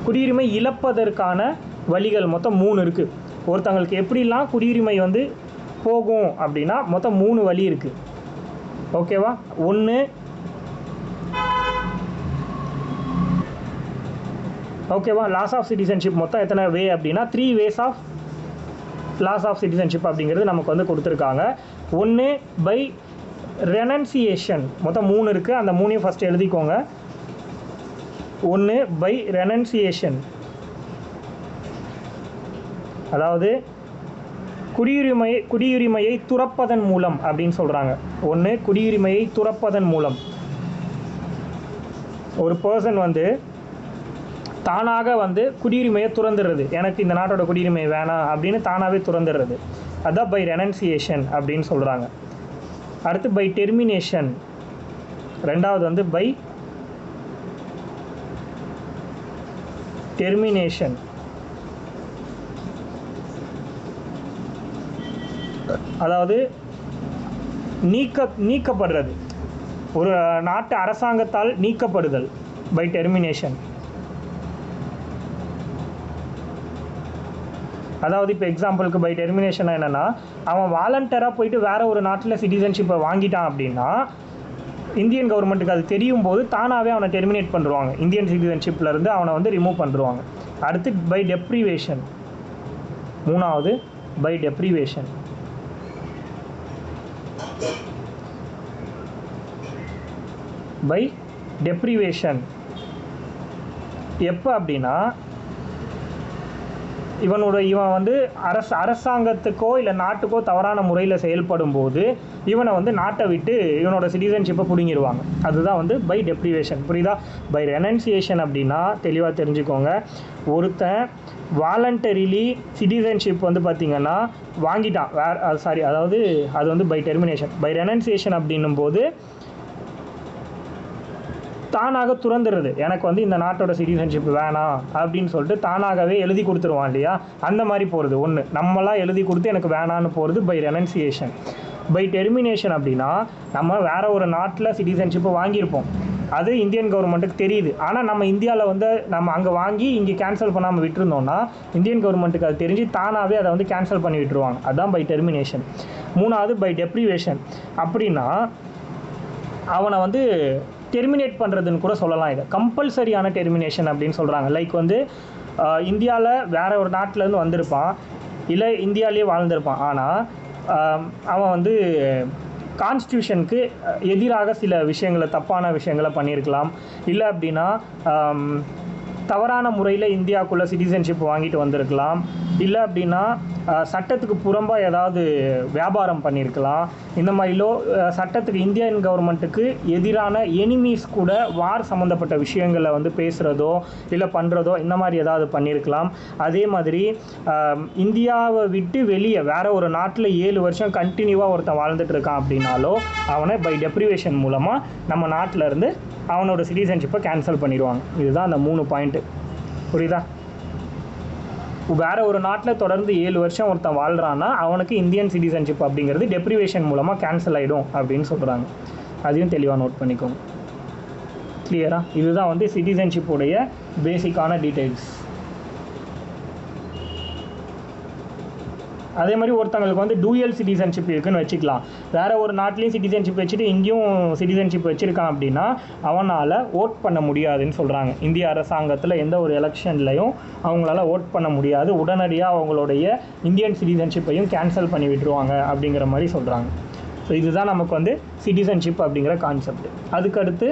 குடியுரிமை இழப்பதற்கான வழிகள் மொத்தம் 3 இருக்குது. ஒருத்தங்களுக்கு எப்படிலாம் குடியுரிமை வந்து போகும் அப்படின்னா மொத்தம் 3 வழி இருக்குது. ஓகேவா, ஒன்று ஓகேவா, லாஸ் ஆஃப் சிட்டிசன்ஷிப் மொத்தம் எத்தனை வே அப்படின்னா 3 ways of loss of citizenship அப்படிங்கிறது நமக்கு வந்து கொடுத்துருக்காங்க. ஒன்று பை ரெனன்சியேஷன், மொத்தம் 3 இருக்குது. அந்த 3ஐயும் ஃபஸ்ட்டு எழுதிக்கோங்க. ஒன்று பை ரெனன்சியேஷன், அதாவது குடியுரிமையை துறப்பதன் மூலம் அப்படின்னு சொல்கிறாங்க. ஒன்று குடியுரிமையை துறப்பதன் மூலம். ஒரு பர்சன் வந்து தானாக வந்து குடியுரிமையை துறந்துடுறது, எனக்கு இந்த நாட்டோட குடியுரிமை வேணாம் அப்படின்னு தானாகவே துறந்துடுறது, அதுதான் பை ரெனன்சியேஷன் அப்படின்னு சொல்கிறாங்க. அடுத்து பை டெர்மினேஷன், ரெண்டாவது வந்து பை டெர்மினேஷன், அதாவது நீக்கப்படுறது, ஒரு நாட்டு அரசாங்கத்தால் நீக்கப்படுதல், பை டெர்மினேஷன். அதாவது இப்போ எக்ஸாம்பிளுக்கு பை டெர்மினேஷன் என்னென்னா, அவன் வாலண்டராக போயிட்டு வேறு ஒரு நாட்டில் சிட்டிசன்ஷிப்பை வாங்கிட்டான் அப்படின்னா இந்தியன் கவர்மெண்ட்டுக்கு அது தெரியும் போது தானாகவே அவனை டெர்மினேட் பண்ணுவாங்க, இந்தியன் சிட்டிசன்ஷிப்லேருந்து அவனை வந்து ரிமூவ் பண்ணுவாங்க. அடுத்து பை டெப்ரிவேஷன், மூணாவது பை டெப்ரிவேஷன். பை டெப்ரிவேஷன் எப்போ அப்படின்னா இவன் வந்து அரசாங்கத்துக்கோ இல்லை நாட்டுக்கோ தவறான முறையில் செயல்படும் போது இவனை வந்து நாட்டை விட்டு இவனோட சிட்டிசன்ஷிப்பை பிடுங்கிடுவாங்க. அதுதான் வந்து பை டெப்ரிவேஷன். புரியுதா? பை ரெனன்சியேஷன் அப்படின்னா தெளிவாக தெரிஞ்சுக்கோங்க, ஒருத்தன் வாலண்டரிலி சிட்டிசன்ஷிப் வந்து பார்த்திங்கன்னா வாங்கிட்டான் அதாவது அது வந்து பை டெர்மினேஷன். பை ரெனன்சியேஷன் அப்படின்னும் போது தானாக துறந்துடுறது, எனக்கு வந்து இந்த நாட்டோட சிட்டிசன்ஷிப் வேணாம் அப்படின்னு சொல்லிட்டு தானாகவே எழுதி கொடுத்துருவான் இல்லையா, அந்த மாதிரி போகிறது ஒன்று. நம்மளாம் எழுதி கொடுத்து எனக்கு வேணான்னு போகிறது பை ரெனன்சியேஷன். பை டெர்மினேஷன் அப்படின்னா நம்ம வேறு ஒரு நாட்டில் சிட்டிசன்ஷிப்பை வாங்கியிருப்போம், அது இந்தியன் கவர்மெண்ட்டுக்கு தெரியுது, ஆனால் நம்ம இந்தியாவில் வந்து நம்ம அங்கே வாங்கி இங்கே கேன்சல் பண்ணாமல் விட்டுருந்தோம்னா இந்தியன் கவர்மெண்ட்டுக்கு அது தெரிஞ்சு தானாகவே அதை வந்து கேன்சல் பண்ணி விட்டுருவாங்க. அதுதான் பை டெர்மினேஷன். மூணாவது பை டெப்ரிவேஷன். அப்படின்னா அவனை வந்து டெர்மினேட் பண்ணுறதுன்னு கூட சொல்லலாம். இதை கம்பல்சரியான டெர்மினேஷன் அப்படின்னு சொல்கிறாங்க. லைக் வந்து இந்தியாவில் வேறு ஒரு நாட்டிலேருந்து வந்திருப்பான், இல்லை இந்தியாவிலேயே வாழ்ந்திருப்பான், ஆனால் அவன் வந்து கான்ஸ்டியூஷனுக்கு எதிராக சில விஷயங்களை, தப்பான விஷயங்களை பண்ணியிருக்கலாம், இல்லை அப்படின்னா தவறான முறையில் இந்தியாவுக்குள்ளே சிட்டிசன்ஷிப் வாங்கிட்டு வந்திருக்கலாம், இல்லை அப்படின்னா சட்டத்துக்கு புறம்பாக ஏதாவது வியாபாரம் பண்ணியிருக்கலாம். இந்த மாதிரிலோ சட்டத்துக்கு இந்தியன் கவர்மெண்ட்டுக்கு எதிரான எனிமீஸ் கூட வார் சம்மந்தப்பட்ட விஷயங்களை வந்து பேசுகிறதோ இல்லை பண்ணுறதோ இந்த மாதிரி ஏதாவது பண்ணியிருக்கலாம். அதே மாதிரி இந்தியாவை விட்டு வெளியே வேறு ஒரு நாட்டில் 7 வருஷம் கண்டினியூவாக ஒருத்தன் வாழ்ந்துட்டு இருக்கான் அப்படின்னாலோ அவனை பை டெப்ரிவேஷன் மூலமாக நம்ம நாட்டில் இருந்து அவனோட சிட்டிசன்ஷிப்பை கேன்சல் பண்ணிடுவாங்க. இதுதான் அந்த 3 பாயிண்ட்டு. புரியுதா? வேறு ஒரு நாட்டில் தொடர்ந்து 7 வருஷம் ஒருத்தன் வாழ்கிறான்னா அவனுக்கு இந்தியன் சிட்டிசன்ஷிப் அப்படிங்கிறது டெப்ரிவேஷன் மூலமாக கேன்சல் ஆகிடும் அப்படின்னு சொல்கிறாங்க. அதையும் தெளிவாக நோட் பண்ணிக்கோங்க. கிளியரா? இதுதான் வந்து சிட்டிசன்ஷிப்புடைய பேசிக்கான டீட்டெயில்ஸ். அதே மாதிரி ஒருத்தங்களுக்கு வந்து டூயல் சிட்டிசன்ஷிப் இருக்குன்னு வச்சுக்கலாம். வேறு ஒரு நாட்டிலையும் சிட்டிசன்ஷிப் வச்சுட்டு இங்கேயும் சிட்டிசன்ஷிப் வச்சுருக்கான் அப்படின்னா அவனால் ஓட் பண்ண முடியாதுன்னு சொல்கிறாங்க. இந்திய அரசாங்கத்தில் எந்த ஒரு எலெக்ஷன்லையும் அவங்களால ஓட் பண்ண முடியாது, உடனடியாக அவங்களுடைய இந்தியன் சிட்டிசன்ஷிப்பையும் கேன்சல் பண்ணி விட்டுருவாங்க அப்படிங்கிற மாதிரி சொல்கிறாங்க. ஸோ இதுதான் நமக்கு வந்து சிட்டிசன்ஷிப் அப்படிங்கிற கான்செப்ட். அதுக்கடுத்து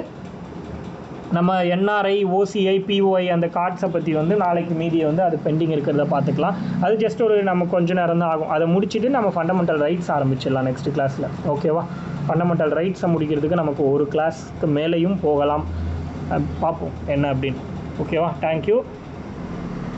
நம்ம என்ஆர்ஐ, ஓசிஐ, பிஓஐ அந்த கார்ட்ஸை பற்றி வந்து நாளைக்கு மீதியை வந்து அது பெண்டிங் இருக்கிறத பார்த்துக்கலாம். அது ஜஸ்ட் ஒரு நம்ம கொஞ்சம் நேரம் தான் ஆகும். அதை முடிச்சுட்டு நம்ம ஃபண்டமெண்டல் ரைட்ஸ் ஆரம்பிச்சிடலாம் நெக்ஸ்ட் கிளாஸில். ஓகேவா? ஃபண்டமெண்டல் ரைட்ஸை முடிக்கிறதுக்கு நமக்கு ஒரு கிளாஸ்க்கு மேலேயும் போகலாம். பார்ப்போம் என்ன அப்படின்னு. ஓகேவா? தேங்க்யூ.